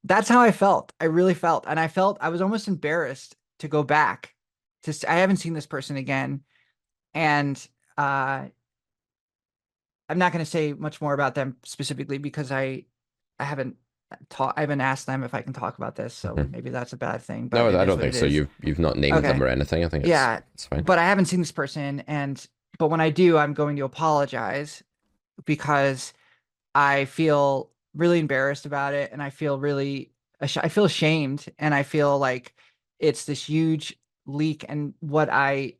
That's how I felt. I really felt. And I felt I was almost embarrassed to go back I haven't seen this person again. And I'm not going to say much more about them specifically because I haven't asked them if I can talk about this. So maybe that's a bad thing. But no, I don't think so. You've not named them or anything. I think it's fine. But I haven't seen this person, but when I do, I'm going to apologize because I feel really embarrassed about it, and I feel I feel ashamed, and I feel like it's this huge leak, and what I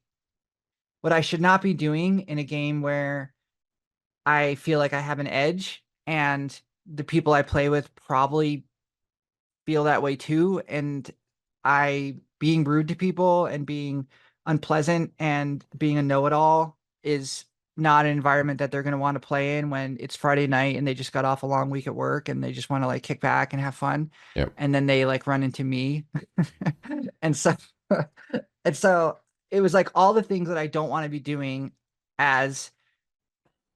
should not be doing in a game where I feel like I have an edge, and the people I play with probably feel that way too. And being rude to people and being unpleasant and being a know-it-all is not an environment that they're going to want to play in when it's Friday night and they just got off a long week at work and they just want to like kick back and have fun. Yep. And then they like run into me. and so it was like all the things that I don't want to be doing as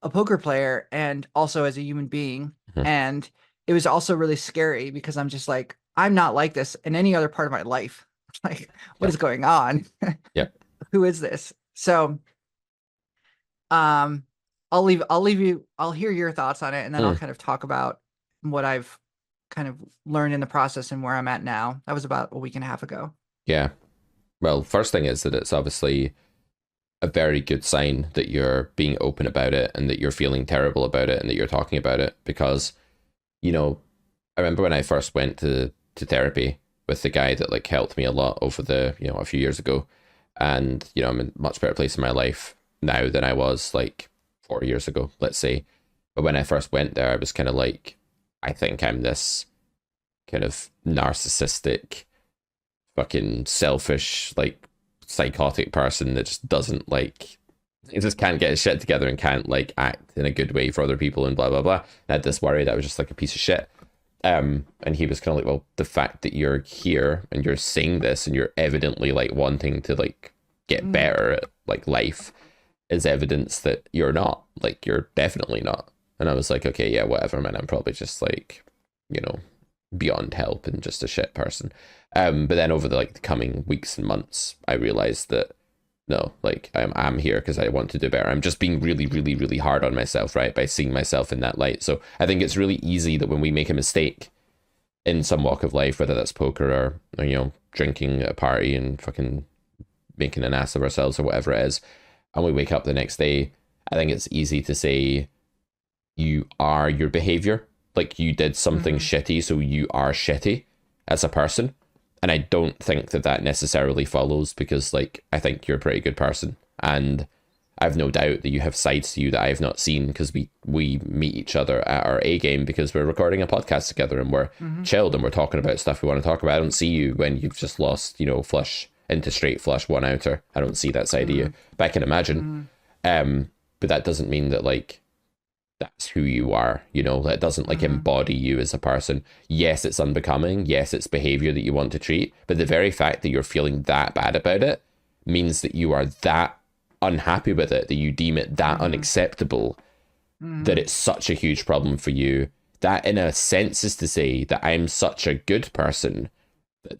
a poker player and also as a human being. Mm-hmm. And it was also really scary because I'm just like, I'm not like this in any other part of my life. Like, what is going on? Yep. Who is this? So I'll hear your thoughts on it, and then I'll kind of talk about what I've kind of learned in the process and where I'm at now. That was about a week and a half ago. Yeah. Well, first thing is that it's obviously a very good sign that you're being open about it and that you're feeling terrible about it and that you're talking about it, because, you know, I remember when I first went to therapy with the guy that like helped me a lot over a few years ago, and, you know, I'm in a much better place in my life now than I was like 4 years ago, let's say. But when I first went there, I was kind of like, I think I'm this kind of narcissistic, fucking selfish, like psychotic person that just doesn't like, it just can't get his shit together and can't like act in a good way for other people and blah blah blah. I had this worry that I was just like a piece of shit. And he was kind of like, well, the fact that you're here and you're saying this and you're evidently like wanting to like get better at like life is evidence that you're not, like, you're definitely not. And I was like, okay, yeah, whatever, man. I'm probably just like, you know, beyond help and just a shit person. But then over the coming weeks and months, I realized that no, like I'm here because I want to do better. I'm just being really, really, really hard on myself, right? By seeing myself in that light. So I think it's really easy that when we make a mistake in some walk of life, whether that's poker or you know, drinking at a party and fucking making an ass of ourselves or whatever it is, and we wake up the next day, I think it's easy to say you are your behavior. Like you did something shitty, so you are shitty as a person. And I don't think that necessarily follows, because like I think you're a pretty good person, and I've no doubt that you have sides to you that I have not seen, because we meet each other at our A game because we're recording a podcast together and we're chilled and we're talking about stuff we want to talk about. I don't see you when you've just lost, you know, flush into straight flush one outer. I don't see that side of you, but I can imagine. But that doesn't mean that like that's who you are, you know. That doesn't like embody you as a person. Yes, it's unbecoming. Yes, it's behavior that you want to treat, but the very fact that you're feeling that bad about it means that you are that unhappy with it, that you deem it that unacceptable, that it's such a huge problem for you. That in a sense is to say that I'm such a good person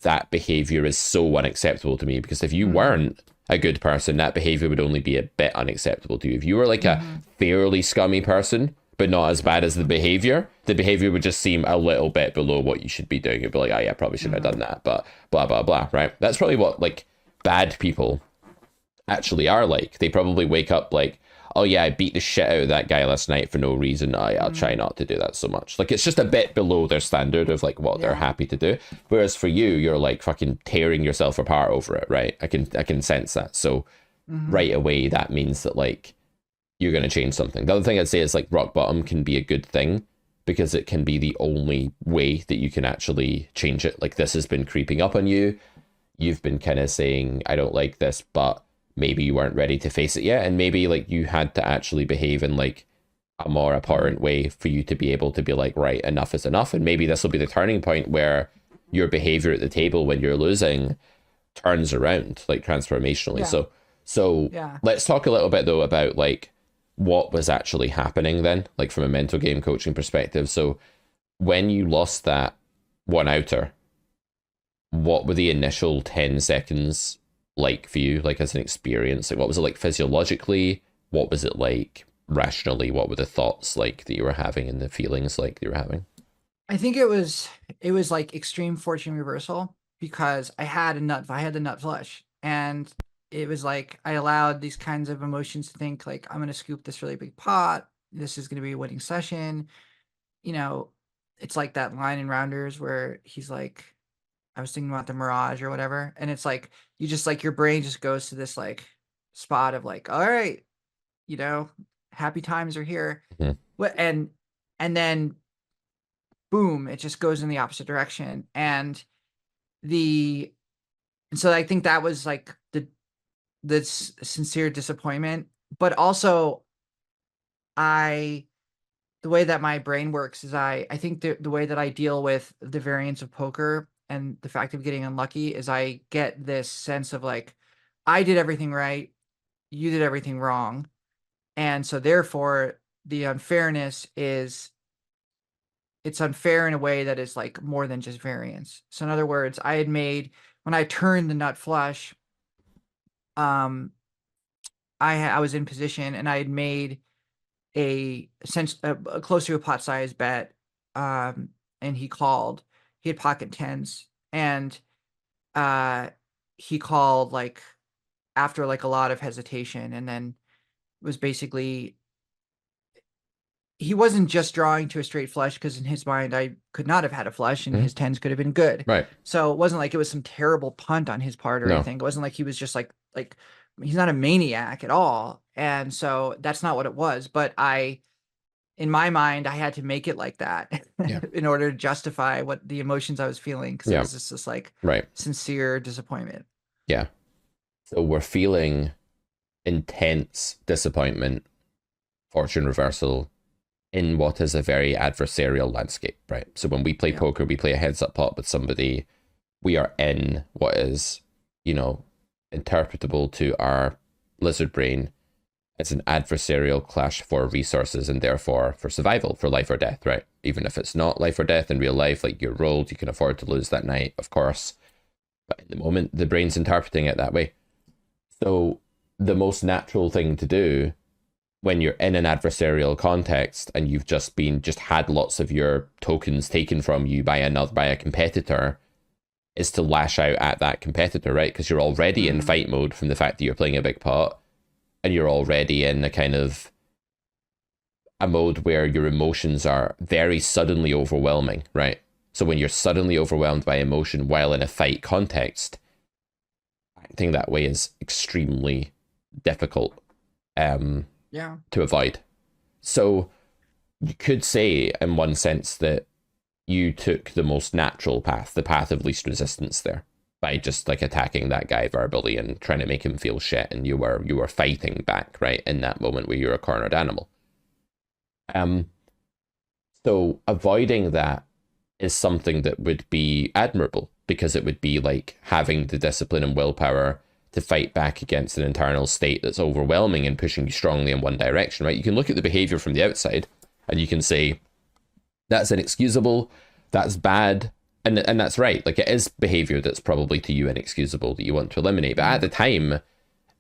that behavior is so unacceptable to me, because if you weren't a good person, that behavior would only be a bit unacceptable to you. If you were like a fairly scummy person, but not as bad as the behavior would just seem a little bit below what you should be doing. You'd be like, oh yeah, probably shouldn't have done that, but blah blah blah, right? That's probably what like bad people actually are like. They probably wake up like, oh yeah, I beat the shit out of that guy last night for no reason. I'll try not to do that so much. Like, it's just a bit below their standard of like what they're happy to do. Whereas for you, you're like fucking tearing yourself apart over it, right? I can sense that. So right away, that means that like you're going to change something. The other thing I'd say is like rock bottom can be a good thing because it can be the only way that you can actually change it. Like, this has been creeping up on you. You've been kind of saying, I don't like this, but maybe you weren't ready to face it yet. And maybe like you had to actually behave in like a more abhorrent way for you to be able to be like, right, enough is enough. And maybe this will be the turning point where your behavior at the table when you're losing turns around like transformationally. So let's talk a little bit though about like what was actually happening then, like from a mental game coaching perspective. So when you lost that one outer, what were the initial 10 seconds like for you, like as an experience? Like, what was it like physiologically? What was it like rationally? What were the thoughts like that you were having and the feelings like that you were having? I think it was like extreme fortune reversal, because I had the nut flush, and it was like I allowed these kinds of emotions to think like, I'm going to scoop this really big pot. This is going to be a winning session. You know, it's like that line in Rounders where he's like, I was thinking about the Mirage or whatever. And it's like, you just like, your brain just goes to this like spot of like, all right, you know, happy times are here. And then boom, it just goes in the opposite direction. And so I think that was like the sincere disappointment, but also the way that my brain works is I think the way that I deal with the variance of poker and the fact of getting unlucky is I get this sense of like, I did everything right, you did everything wrong. And so therefore the unfairness is, it's unfair in a way that is like more than just variance. So in other words, when I turned the nut flush, I was in position and I had made a close to a pot size bet, and he called. He had pocket tens, and he called like after like a lot of hesitation, and then was basically, he wasn't just drawing to a straight flush, because in his mind I could not have had a flush and his tens could have been good. Right. So it wasn't like it was some terrible punt on his part or anything. It wasn't like he was just like he's not a maniac at all. And so that's not what it was. But in my mind, I had to make it like that in order to justify what the emotions I was feeling. Because it was just this like sincere disappointment. Yeah. So we're feeling intense disappointment, fortune reversal, in what is a very adversarial landscape, right? So when we play poker, we play a heads up pot with somebody, we are in what is, you know, interpretable to our lizard brain as an adversarial clash for resources and therefore for survival, for life or death, right? Even if it's not life or death in real life, like you're rolled, you can afford to lose that night, of course. But in the moment, the brain's interpreting it that way. So the most natural thing to do when you're in an adversarial context and you've just had lots of your tokens taken from you by a competitor is to lash out at that competitor, right? Because you're already in fight mode from the fact that you're playing a big pot, and you're already in a kind of a mode where your emotions are very suddenly overwhelming, right? So when you're suddenly overwhelmed by emotion while in a fight context, acting that way is extremely difficult to avoid. So you could say in one sense that you took the most natural path, the path of least resistance there, by just like attacking that guy verbally and trying to make him feel shit, and you were fighting back, right, in that moment where you're a cornered animal. So avoiding that is something that would be admirable, because it would be like having the discipline and willpower to fight back against an internal state that's overwhelming and pushing you strongly in one direction, right? You can look at the behavior from the outside and you can say, that's inexcusable, that's bad, and that's right. Like, it is behavior that's probably to you inexcusable that you want to eliminate. But at the time,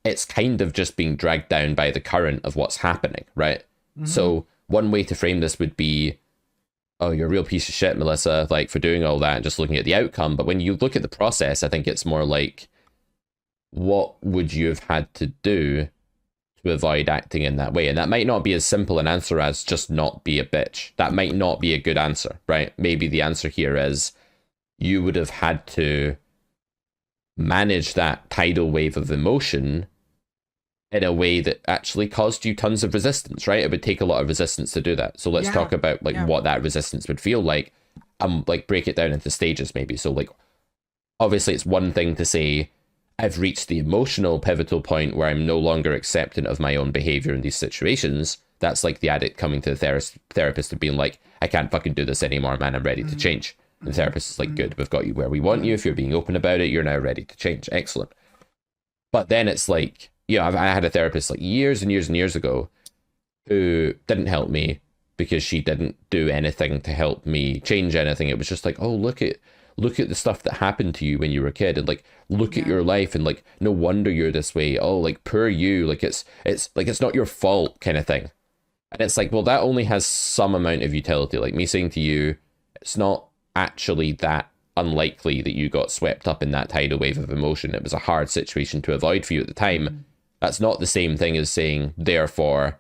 it's kind of just being dragged down by the current of what's happening, right? So one way to frame this would be, oh, you're a real piece of shit, Melissa, like for doing all that and just looking at the outcome. But when you look at the process, I think it's more like, what would you have had to do to avoid acting in that way? And that might not be as simple an answer as just not be a bitch. That might not be a good answer, right? Maybe the answer here is you would have had to manage that tidal wave of emotion in a way that actually caused you tons of resistance, right? It would take a lot of resistance to do that. So let's talk about like what that resistance would feel like. Like break it down into stages maybe. So like, obviously it's one thing to say, I've reached the emotional pivotal point where I'm no longer acceptant of my own behavior in these situations. That's like the addict coming to the therapist and being like, I can't fucking do this anymore, man. I'm ready to change. And the therapist is like, good, we've got you where we want you. If you're being open about it, you're now ready to change. Excellent. But then it's like, I had a therapist like years and years and years ago who didn't help me because she didn't do anything to help me change anything. It was just like, oh, look at the stuff that happened to you when you were a kid, and like look at your life, and like no wonder you're this way. Oh, like poor you, like it's like it's not your fault kind of thing. And it's like, well, that only has some amount of utility. Like me saying to you, it's not actually that unlikely that you got swept up in that tidal wave of emotion. It was a hard situation to avoid for you at the time. That's not the same thing as saying, therefore,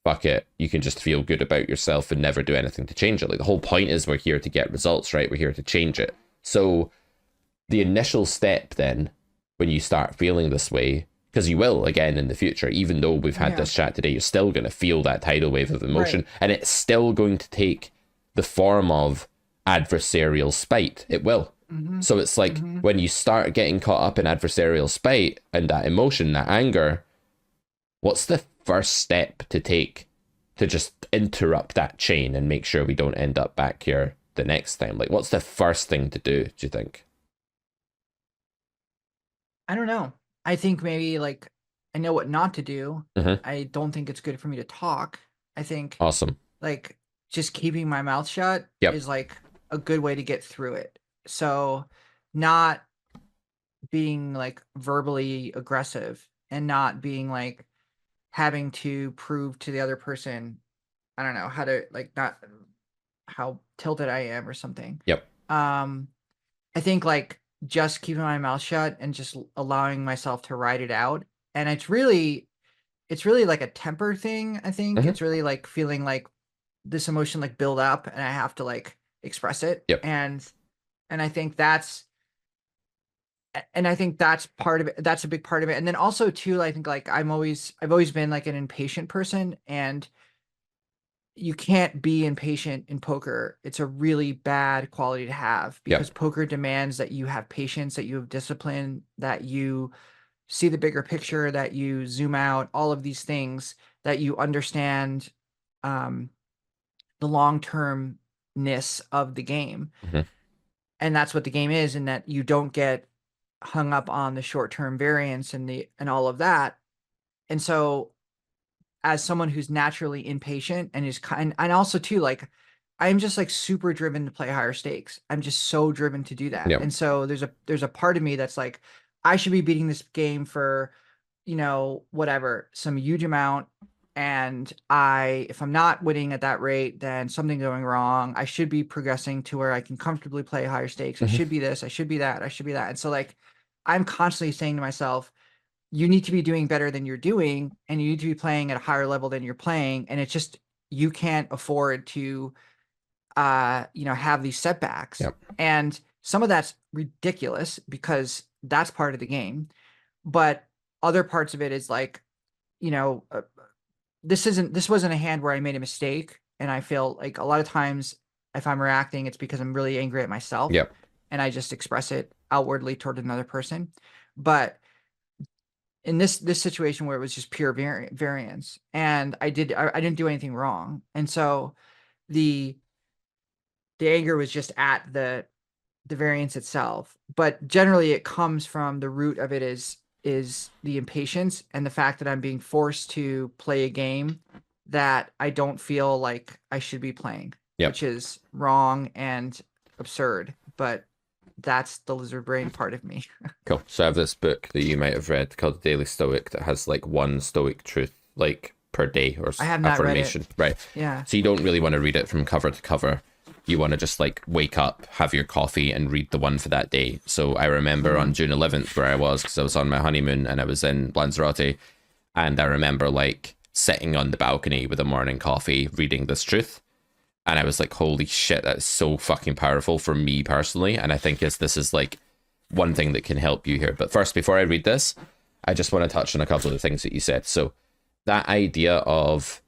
fuck it, you can just feel good about yourself and never do anything to change it. Like the whole point is we're here to get results, right? We're here to change it. So the initial step then, when you start feeling this way, because you will again in the future, even though we've had this chat today, you're still going to feel that tidal wave of emotion, and it's still going to take the form of adversarial spite. It will. So it's like when you start getting caught up in adversarial spite and that emotion, that anger, what's the first step to take to just interrupt that chain and make sure we don't end up back here the next time? Like, what's the first thing to do you think? I don't know. I think maybe like I know what not to do. I don't think it's good for me to talk. I think Awesome. like just keeping my mouth shut is like a good way to get through it. So not being like verbally aggressive and not being like having to prove to the other person, I don't know, how to like not how tilted I am or something. I think like just keeping my mouth shut and just allowing myself to ride it out. And it's really like a temper thing. I think it's really like feeling like this emotion like build up and I have to like express it. And I think that's part of it. That's a big part of it. And then also too, I think like I've always been like an impatient person, and you can't be impatient in poker. It's a really bad quality to have, because poker demands that you have patience, that you have discipline, that you see the bigger picture, that you zoom out, all of these things, that you understand the long-termness of the game. And that's what the game is, and that you don't get hung up on the short-term variance and all of that. And so as someone who's naturally impatient and is kind, and also too, like I'm just like super driven to play higher stakes. I'm just so driven to do that. And so there's a part of me that's like, I should be beating this game for, whatever, some huge amount. And if I'm not winning at that rate, then something's going wrong. I should be progressing to where I can comfortably play higher stakes. I should be this, I should be that, I should be that. And so like, I'm constantly saying to myself, you need to be doing better than you're doing, and you need to be playing at a higher level than you're playing. And it's just, you can't afford to, have these setbacks. And some of that's ridiculous because that's part of the game. But other parts of it is like, this wasn't a hand where I made a mistake. And I feel like a lot of times if I'm reacting, it's because I'm really angry at myself. And I just express it outwardly toward another person. But in this situation where it was just pure variance, and I didn't do anything wrong. And so the anger was just at the variance itself. But generally it comes from the root of it is the impatience and the fact that I'm being forced to play a game that I don't feel like I should be playing, which is wrong and absurd. But that's the lizard brain part of me. Cool. So I have this book that you might have read called The Daily Stoic that has like one Stoic truth like per day or I have not read it. affirmation, right? Yeah. So you don't really want to read it from cover to cover. You want to just like wake up, have your coffee, and read the one for that day. So I remember on June 11th where I was, because I was on my honeymoon and I was in Lanzarote, and I remember like sitting on the balcony with a morning coffee reading this truth. And I was like, holy shit, that's so fucking powerful for me personally. And I think this is like one thing that can help you here. But first, before I read this, I just want to touch on a couple of the things that you said. So that idea of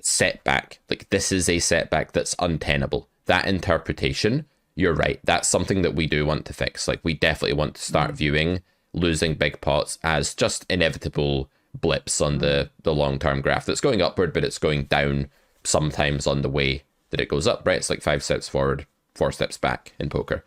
setback, like this is a setback that's untenable. That interpretation, you're right. That's something that we do want to fix. Like we definitely want to start viewing losing big pots as just inevitable blips on the long-term graph that's going upward, but it's going down sometimes on the way that it goes up, right? It's like 5 steps forward, 4 steps back in poker.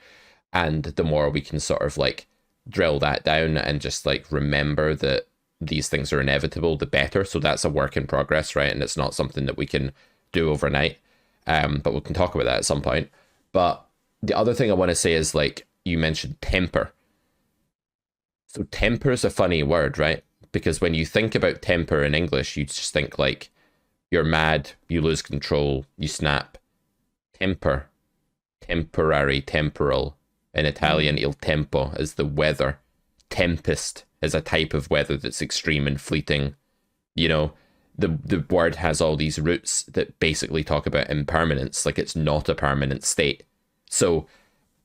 And the more we can sort of like drill that down and just like remember that these things are inevitable, the better. So that's a work in progress, right? And it's not something that we can do overnight. But we can talk about that at some point. But the other thing I want to say is like you mentioned temper. So temper is a funny word, right? Because when you think about temper in English, you just think like you're mad, you lose control, you snap. Temper, temporary, temporal. In Italian, il tempo is the weather. Tempest is a type of weather that's extreme and fleeting. You know, the word has all these roots that basically talk about impermanence, like it's not a permanent state. So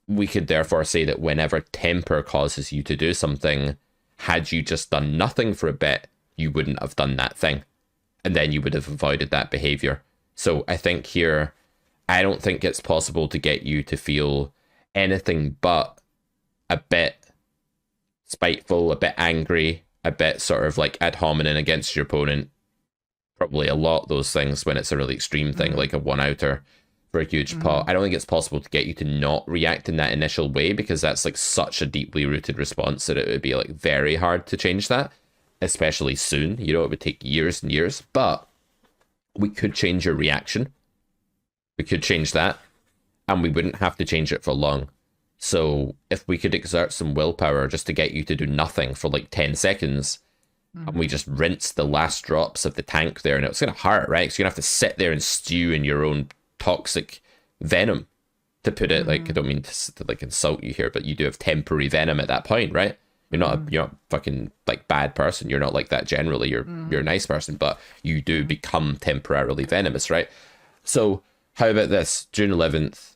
we could therefore say that whenever temper causes you to do something, had you just done nothing for a bit, you wouldn't have done that thing. And then you would have avoided that behavior. So I think here, I don't think it's possible to get you to feel anything but a bit spiteful, a bit angry, a bit sort of like ad hominem against your opponent. Probably a lot those things when it's a really extreme thing, like a one-outer for a huge pot. I don't think it's possible to get you to not react in that initial way, because that's like such a deeply rooted response that it would be like very hard to change that, especially soon. You know, it would take years and years, but we could change your reaction. We could change that, and we wouldn't have to change it for long. So if we could exert some willpower just to get you to do nothing for like 10 seconds, and we just rinse the last drops of the tank there, and it's going to hurt, right? So you're going to have to sit there and stew in your own toxic venom, to put it like, I don't mean to like insult you here, but you do have temporary venom at that point, right? You're not you're not fucking like bad person. You're not like that generally. You're a nice person, but you do become temporarily venomous, right? So how about this? June 11th,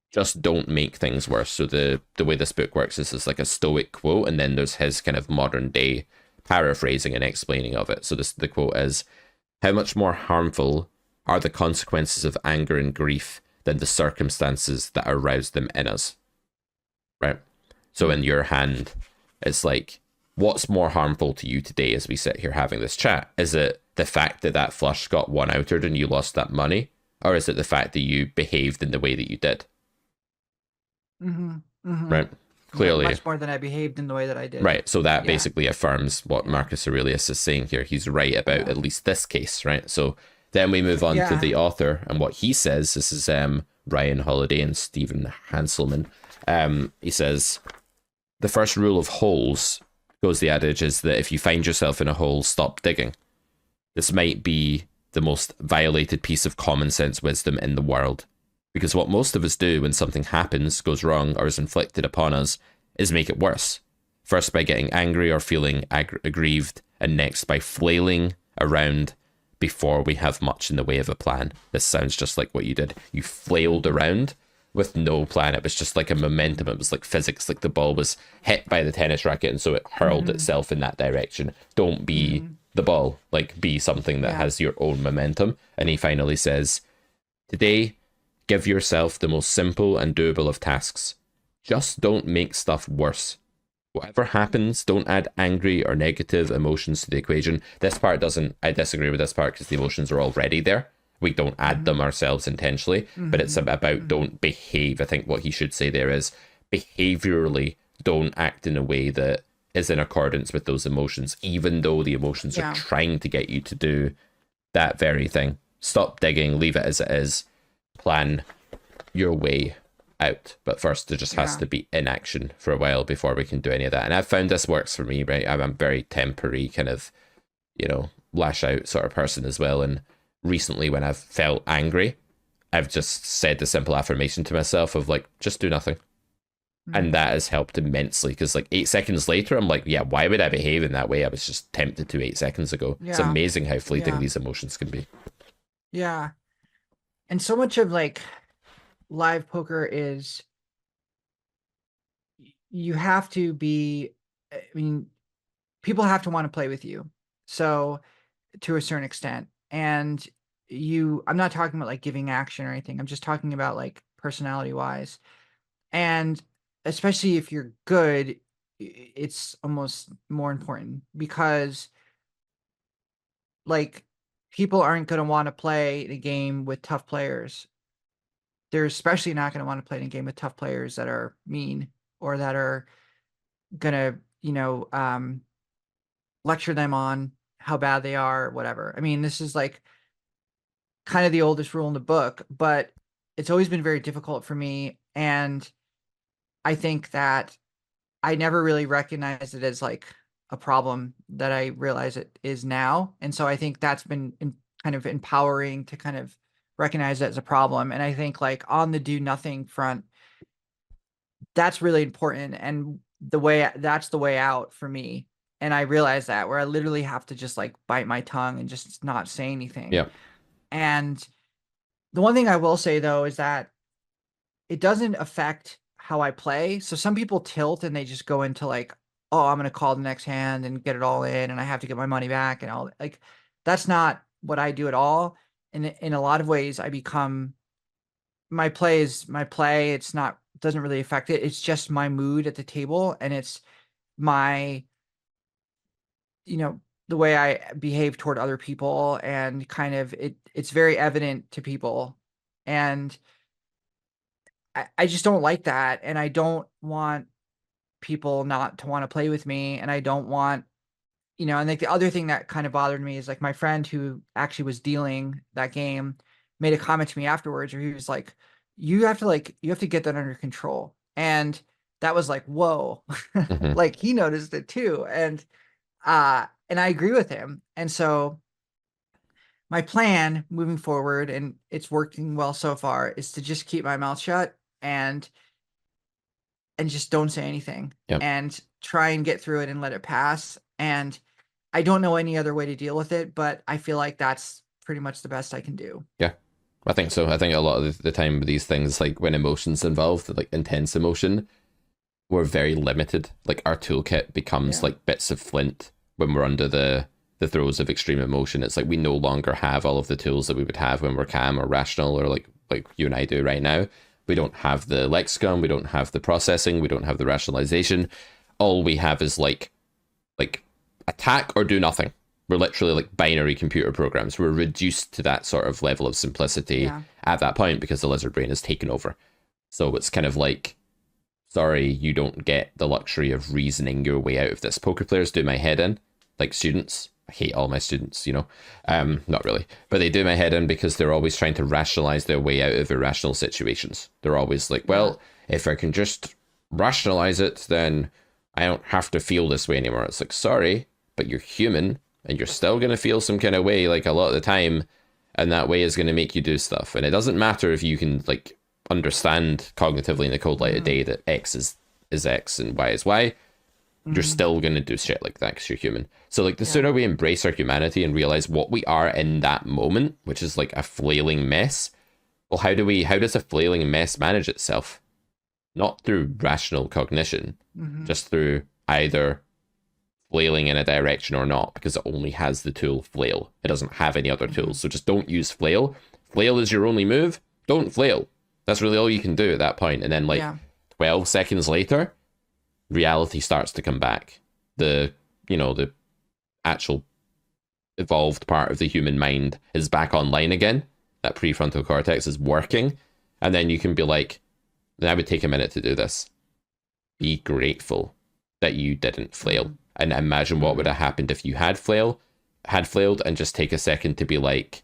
just don't make things worse. So the way this book works is like a Stoic quote, and then there's his kind of modern day paraphrasing and explaining of it. So the quote is, how much more harmful are the consequences of anger and grief than the circumstances that arouse them in us, right? So in your hand, it's like, what's more harmful to you today as we sit here having this chat? Is it the fact that that flush got one-outered and you lost that money? Or is it the fact that you behaved in the way that you did? Right? Clearly. Much more than I behaved in the way that I did. Right. So that basically affirms what Marcus Aurelius is saying here. He's right about at least this case, right? So then we move on to the author and what he says. This is Ryan Holiday and Stephen Hanselman. He says, the first rule of holes, goes the adage, is that if you find yourself in a hole, stop digging. This might be the most violated piece of common sense wisdom in the world. Because what most of us do when something happens, goes wrong, or is inflicted upon us, is make it worse. First by getting angry or feeling aggrieved, and next by flailing around before we have much in the way of a plan. This sounds just like what you did. You flailed around with no plan. It was just like a momentum. It was like physics, like the ball was hit by the tennis racket, and so it hurled itself in that direction. Don't be the ball, like be something that has your own momentum. And he finally says, today, give yourself the most simple and doable of tasks. Just don't make stuff worse. Whatever happens, don't add angry or negative emotions to the equation. This part doesn't, I disagree with this part because the emotions are already there. We don't add them ourselves intentionally, but it's about don't behave. I think what he should say there is behaviorally don't act in a way that is in accordance with those emotions, even though the emotions are trying to get you to do that very thing. Stop digging, leave it as it is. Plan your way out, but first there just has to be inaction for a while before we can do any of that. And I've found this works for me, right? I'm very temporary kind of, you know, lash out sort of person as well. And recently when I've felt angry, I've just said the simple affirmation to myself of like, just do nothing. And that has helped immensely, because like 8 seconds later, I'm like, yeah, why would I behave in that way? I was just tempted to 8 seconds ago. Yeah. It's amazing how fleeting these emotions can be. Yeah. And so much of like live poker is you have to be, I mean, people have to want to play with you. So to a certain extent. And I'm not talking about like giving action or anything. I'm just talking about like personality wise. And especially if you're good, it's almost more important, because like people aren't going to want to play a game with tough players. They're especially not going to want to play in a game with tough players that are mean or that are going to, lecture them on how bad they are or whatever. I mean, this is like kind of the oldest rule in the book, but it's always been very difficult for me. And I think that I never really recognized it as like a problem that I realize it is now. And so I think that's been kind of empowering to kind of recognize it as a problem. And I think like on the do nothing front, that's really important. And that's the way out for me. And I realize that, where I literally have to just like bite my tongue and just not say anything. Yeah. And the one thing I will say though is that it doesn't affect how I play. So some people tilt and they just go into like, oh, I'm going to call the next hand and get it all in, and I have to get my money back and all. Like, that's not what I do at all. And in a lot of ways, I become, my play is my play. It's not, doesn't really affect it. It's just my mood at the table, and it's my, the way I behave toward other people, and kind of it's very evident to people. And I just don't like that. And I don't want people not to want to play with me. And I don't want, and like the other thing that kind of bothered me is like my friend who actually was dealing that game made a comment to me afterwards, where he was like, you have to get that under control. And that was like, whoa, like he noticed it too. And I agree with him. And so my plan moving forward, and it's working well so far, is to just keep my mouth shut and just don't say anything. Yep. And try and get through it and let it pass. And I don't know any other way to deal with it, but I feel like that's pretty much the best I can do. Yeah, I think so. I think a lot of the time with these things, like when emotion's involved, like intense emotion, we're very limited. Like our toolkit becomes like bits of flint when we're under the throes of extreme emotion. It's like we no longer have all of the tools that we would have when we're calm or rational, or like you and I do right now. We don't have the lexicon, we don't have the processing, we don't have the rationalization. All we have is like attack or do nothing. We're literally like binary computer programs. We're reduced to that sort of level of simplicity at that point, because the lizard brain has taken over. So it's kind of like, sorry, you don't get the luxury of reasoning your way out of this. Poker players do my head in, like students. I hate all my students, not really, but they do my head in, because they're always trying to rationalize their way out of irrational situations. They're always like, well, if I can just rationalize it, then I don't have to feel this way anymore. It's like, sorry, but you're human, and you're still going to feel some kind of way, like a lot of the time, and that way is going to make you do stuff. And it doesn't matter if you can like understand cognitively in the cold light of day that X is X and Y is Y. You're still going to do shit like that because you're human. So like the sooner we embrace our humanity and realize what we are in that moment, which is like a flailing mess. Well, how does a flailing mess manage itself? Not through rational cognition, just through either flailing in a direction or not, because it only has the tool flail. It doesn't have any other tools. So just don't use flail. Flail is your only move. Don't flail. That's really all you can do at that point. And then like 12 seconds later, reality starts to come back. The actual evolved part of the human mind is back online again. That prefrontal cortex is working. And then you can be like, I would take a minute to do this. Be grateful that you didn't flail. And imagine what would have happened if you had flailed, and just take a second to be like,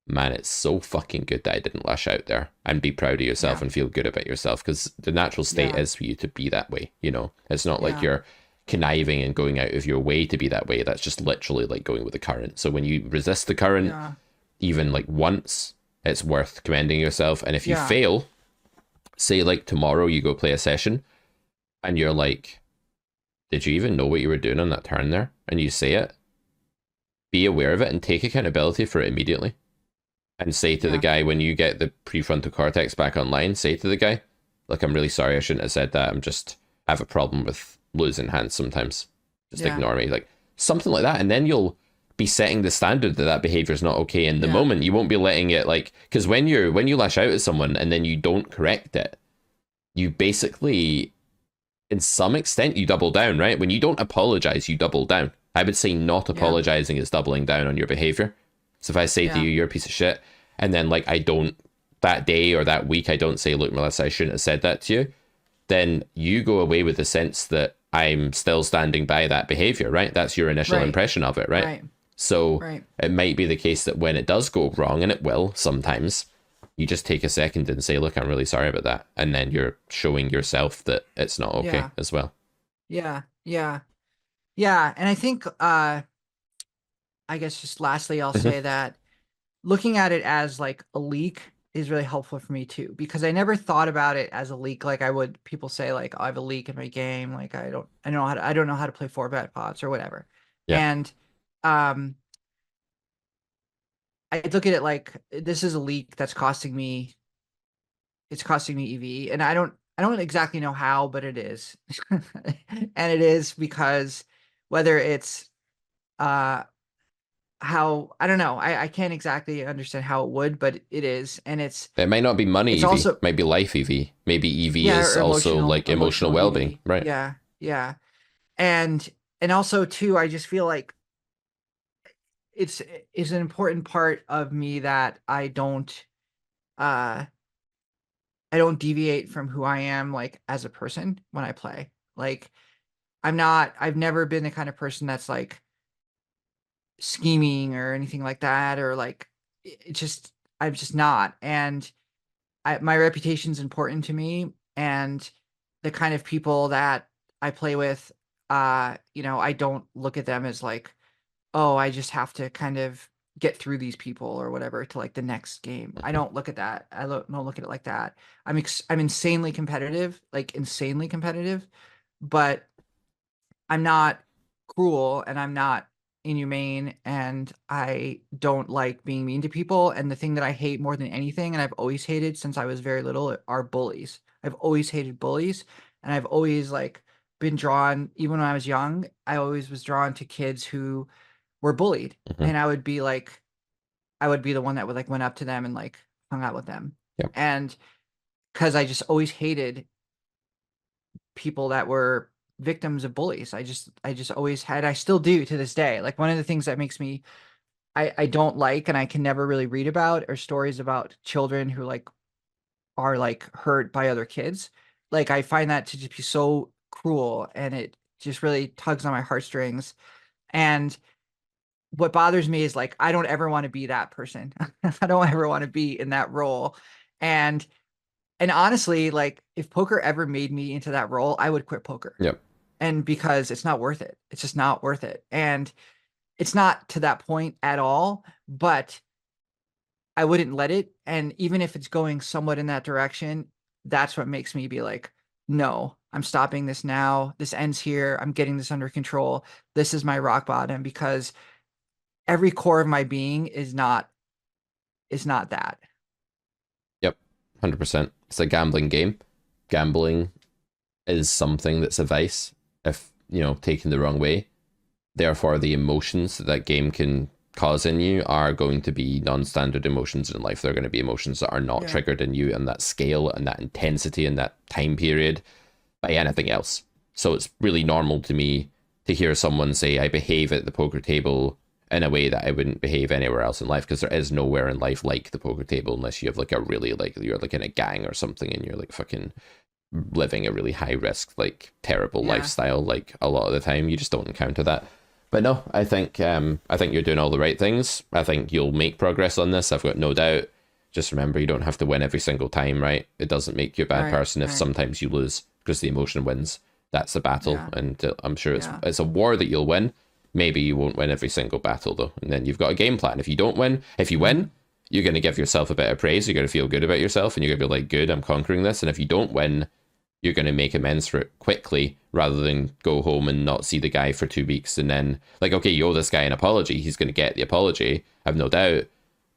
man, it's so fucking good that I didn't lash out there, and be proud of yourself and feel good about yourself, because the natural state is for you to be that way. It's not like you're conniving and going out of your way to be that way. That's just literally like going with the current. So when you resist the current, Yeah. even like once, it's worth commending yourself. And if you Yeah. fail, say like tomorrow you go play a session and you're like, did you even know what you were doing on that turn there? And you say it, be aware of it and take accountability for it immediately. And say to the guy, when you get the prefrontal cortex back online, say to the guy, look, I'm really sorry, I shouldn't have said that. I have a problem with losing hands sometimes. Just ignore me. Like something like that. And then you'll be setting the standard that behavior is not okay in the moment. You won't be letting it like, because when you lash out at someone and then you don't correct it, you basically, in some extent, you double down, right? When you don't apologize, you double down. I would say not apologizing is doubling down on your behavior. So if I say to you, you're a piece of shit, and then like I don't, that day or that week, I don't say, look, Melissa, I shouldn't have said that to you, then you go away with the sense that I'm still standing by that behavior, right? That's your initial impression of it, right? So it might be the case that when it does go wrong, and it will sometimes, you just take a second and say, look, I'm really sorry about that. And then you're showing yourself that it's not okay as well. Yeah. And I think, I guess just lastly, I'll say that looking at it as like a leak is really helpful for me too, because I never thought about it as a leak. Like people say like, oh, I have a leak in my game. Like I don't know how to play 4-bet pots or whatever. And, I look at it like this is a leak that's costing me. It's costing me EV, and I don't exactly know how, but it is, and it is because whether it's how, I don't know, I can't exactly understand how it would, but it is, and it might not be money it's EV, also, it might be life EV. Maybe EV is also like emotional well-being, right? Yeah, and also too, I just feel like it's an important part of me that I don't deviate from who I am, like as a person when I play. Like I've never been the kind of person that's like scheming or anything like that, or like I'm just not. And my reputation's important to me, and the kind of people that I play with, I don't look at them as like, oh, I just have to kind of get through these people or whatever to like the next game. I don't look at that. I don't look at it like that. I'm insanely competitive, but I'm not cruel, and I'm not inhumane, and I don't like being mean to people. And the thing that I hate more than anything, and I've always hated since I was very little, are bullies. I've always hated bullies, and I've always like been drawn, even when I was young, I always was drawn to kids who were bullied, and I would be the one that would like went up to them and like hung out with them. And because I just always hated people that were victims of bullies. I just always had, I still do to this day. Like one of the things that makes me, I don't like, and I can never really read about, are stories about children who like are like hurt by other kids. Like I find that to just be so cruel, and it just really tugs on my heartstrings. And what bothers me is like, I don't ever want to be that person. I don't ever want to be in that role. And honestly, like if poker ever made me into that role, I would quit poker. And because it's not worth it. It's just not worth it. And it's not to that point at all, but I wouldn't let it. And even if it's going somewhat in that direction, that's what makes me be like, no, I'm stopping this now. This ends here. I'm getting this under control. This is my rock bottom, because every core of my being is not that. 100%. It's a gambling game. Gambling is something that's a vice if, taken the wrong way. Therefore, the emotions that game can cause in you are going to be non-standard emotions in life. They're going to be emotions that are not triggered in you on that scale and that intensity and that time period by anything else. So it's really normal to me to hear someone say, I behave at the poker table in a way that I wouldn't behave anywhere else in life, because there is nowhere in life like the poker table unless you have like a really, like, you're like in a gang or something and you're like fucking living a really high risk, like terrible lifestyle. Like a lot of the time you just don't encounter that. But no, I think you're doing all the right things. I think you'll make progress on this. I've got no doubt. Just remember, you don't have to win every single time, right? It doesn't make you a bad person if sometimes you lose, because the emotion wins. that's a battle, Yeah. and I'm sure it's Yeah. it's a war that you'll win. Maybe you won't win every single battle though, and then you've got a game plan. If you don't win, if you win, you're going to give yourself a bit of praise. You're going to feel good about yourself, and you're going to be like, good, I'm conquering this. And if you don't win, you're going to make amends for it quickly rather than go home and not see the guy for 2 weeks. And then, like, okay, you owe this guy an apology. He's going to get the apology, I've no doubt.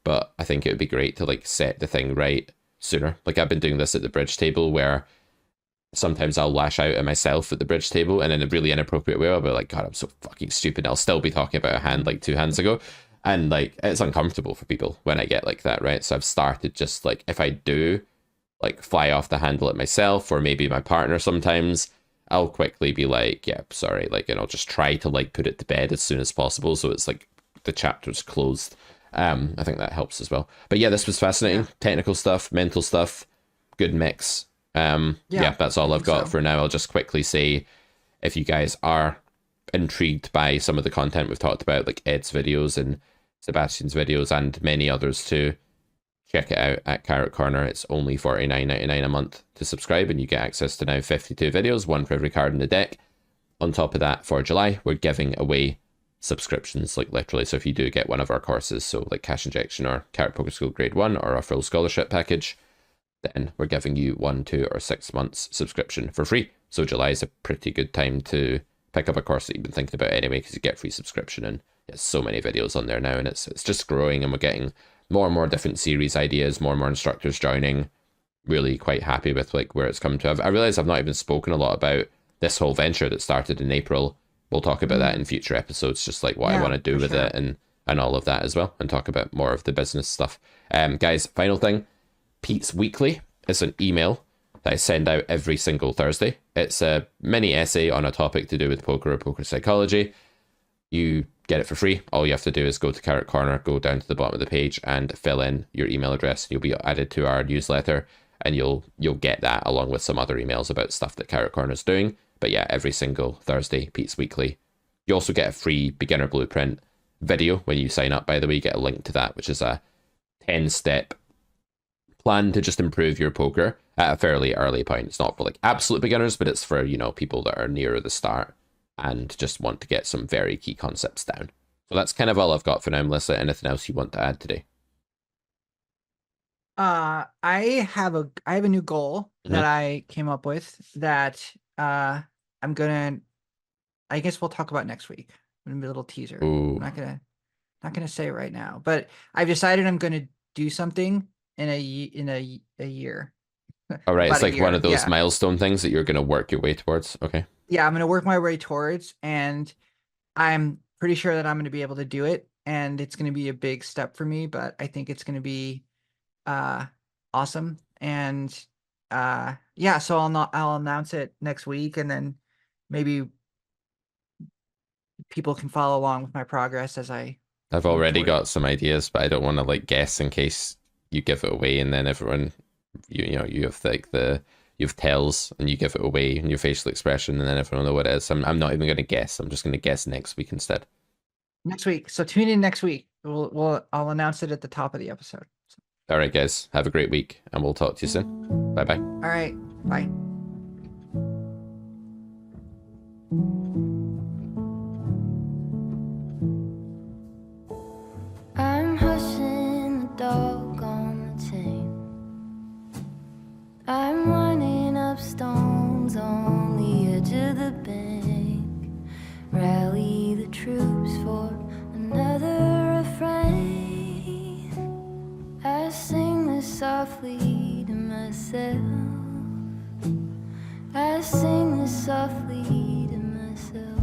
But I think it would be great to, like, set the thing right sooner. Like, I've been doing this at the bridge table where sometimes I'll lash out at myself at the bridge table, and in a really inappropriate way, I'll be like, God, I'm so fucking stupid. I'll still be talking about a hand like 2 hands ago. And, like, it's uncomfortable for people when I get like that, right? So I've started just, like, if I do, like, fly off the handle at myself, or maybe my partner sometimes, I'll quickly be like, yeah, sorry, like, and I'll just try to, like, put it to bed as soon as possible, so it's like the chapter's closed. I think that helps as well. But yeah, this was fascinating. Yeah. Technical stuff, mental stuff, good mix. Yeah, that's all I've got for now. I'll just quickly say, if you guys are intrigued by some of the content we've talked about, like Ed's videos and Sebastian's videos and many others too, check it out at Carrot Corner. It's only $49.99 a month to subscribe, and you get access to now 52 videos, one for every card in the deck. On top of that, for July, we're giving away subscriptions, like literally. So if you do get one of our courses, so like Cash Injection or Carrot Poker School Grade 1 or a full scholarship package, then we're giving you 1, 2, or 6 months subscription for free. So July is a pretty good time to pick up a course that you've been thinking about anyway, because you get free subscription, and there's so many videos on there now, and it's just growing, and we're getting more and more different series ideas, more and more instructors joining. Really quite happy with, like, where it's come to. I realize I've not even spoken a lot about this whole venture that started in April. We'll talk about that in future episodes, just like what I want to do with it and all of that as well, and talk about more of the business stuff. Guys, final thing, Pete's Weekly is an email that I send out every single Thursday. It's a mini essay on a topic to do with poker or poker psychology. You get it for free. All you have to do is go to Carrot Corner, go down to the bottom of the page and fill in your email address. You'll be added to our newsletter, and you'll get that along with some other emails about stuff that Carrot Corner is doing. But yeah, every single Thursday, Pete's Weekly. You also get a free beginner blueprint video when you sign up, by the way. You get a link to that, which is a 10-step plan to just improve your poker at a fairly early point. It's not for like absolute beginners, but it's for, you know, people that are nearer the start and just want to get some very key concepts down. So that's kind of all I've got for now, Melissa. Anything else you want to add today? I have a new goal that I came up with that I'm gonna, I guess we'll talk about next week. A little teaser. Ooh. I'm not gonna say it right now, but I've decided I'm gonna do something in a year. All right, it's like one of those yeah. milestone things that you're going to work your way towards. Okay. Yeah, I'm gonna work my way towards, and I'm pretty sure that I'm gonna be able to do it, and it's gonna be a big step for me, but I think it's gonna be awesome. And yeah, so I'll announce it next week, and then maybe people can follow along with my progress as I've already got some ideas, but I don't want to like guess in case you give it away and then everyone, you know, you have like you have tells and you give it away in your facial expression and then everyone will know what it is. I'm not even going to guess. I'm just going to guess next week instead. Next week. So tune in next week. I'll announce it at the top of the episode. All right, guys, have a great week and we'll talk to you soon. Bye-bye. All right. Bye. I'm hushing the dog on the chain. I'm running up stones on the edge of the bank. Rally the troops for another refrain. I sing this softly to myself. I sing this softly to myself.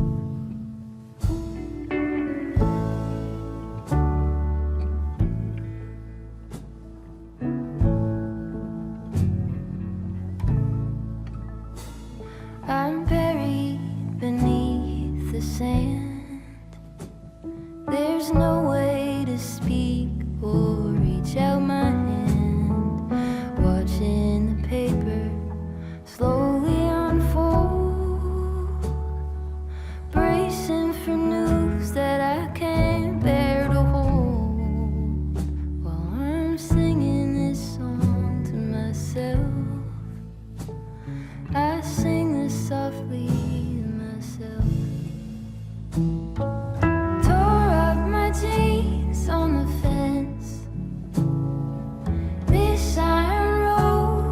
I'm buried beneath the sand. There's no way to speak or reach out my hand. Watching the paper slowly unfold. Bracing for news that I can't bear to hold. While I'm singing this song to myself, I sing this softly to myself. Tore up my jeans on the fence. This iron road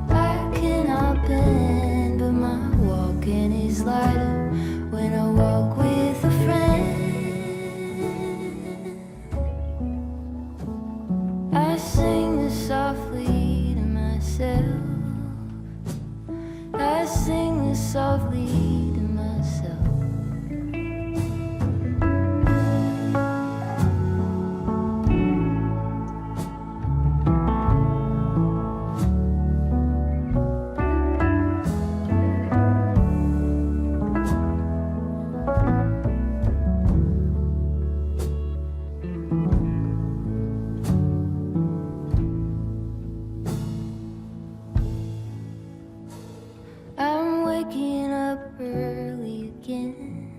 I cannot bend, but my walking is lighter when I walk with a friend. I sing this softly to myself. I sing this softly to myself. I'm waking up early again.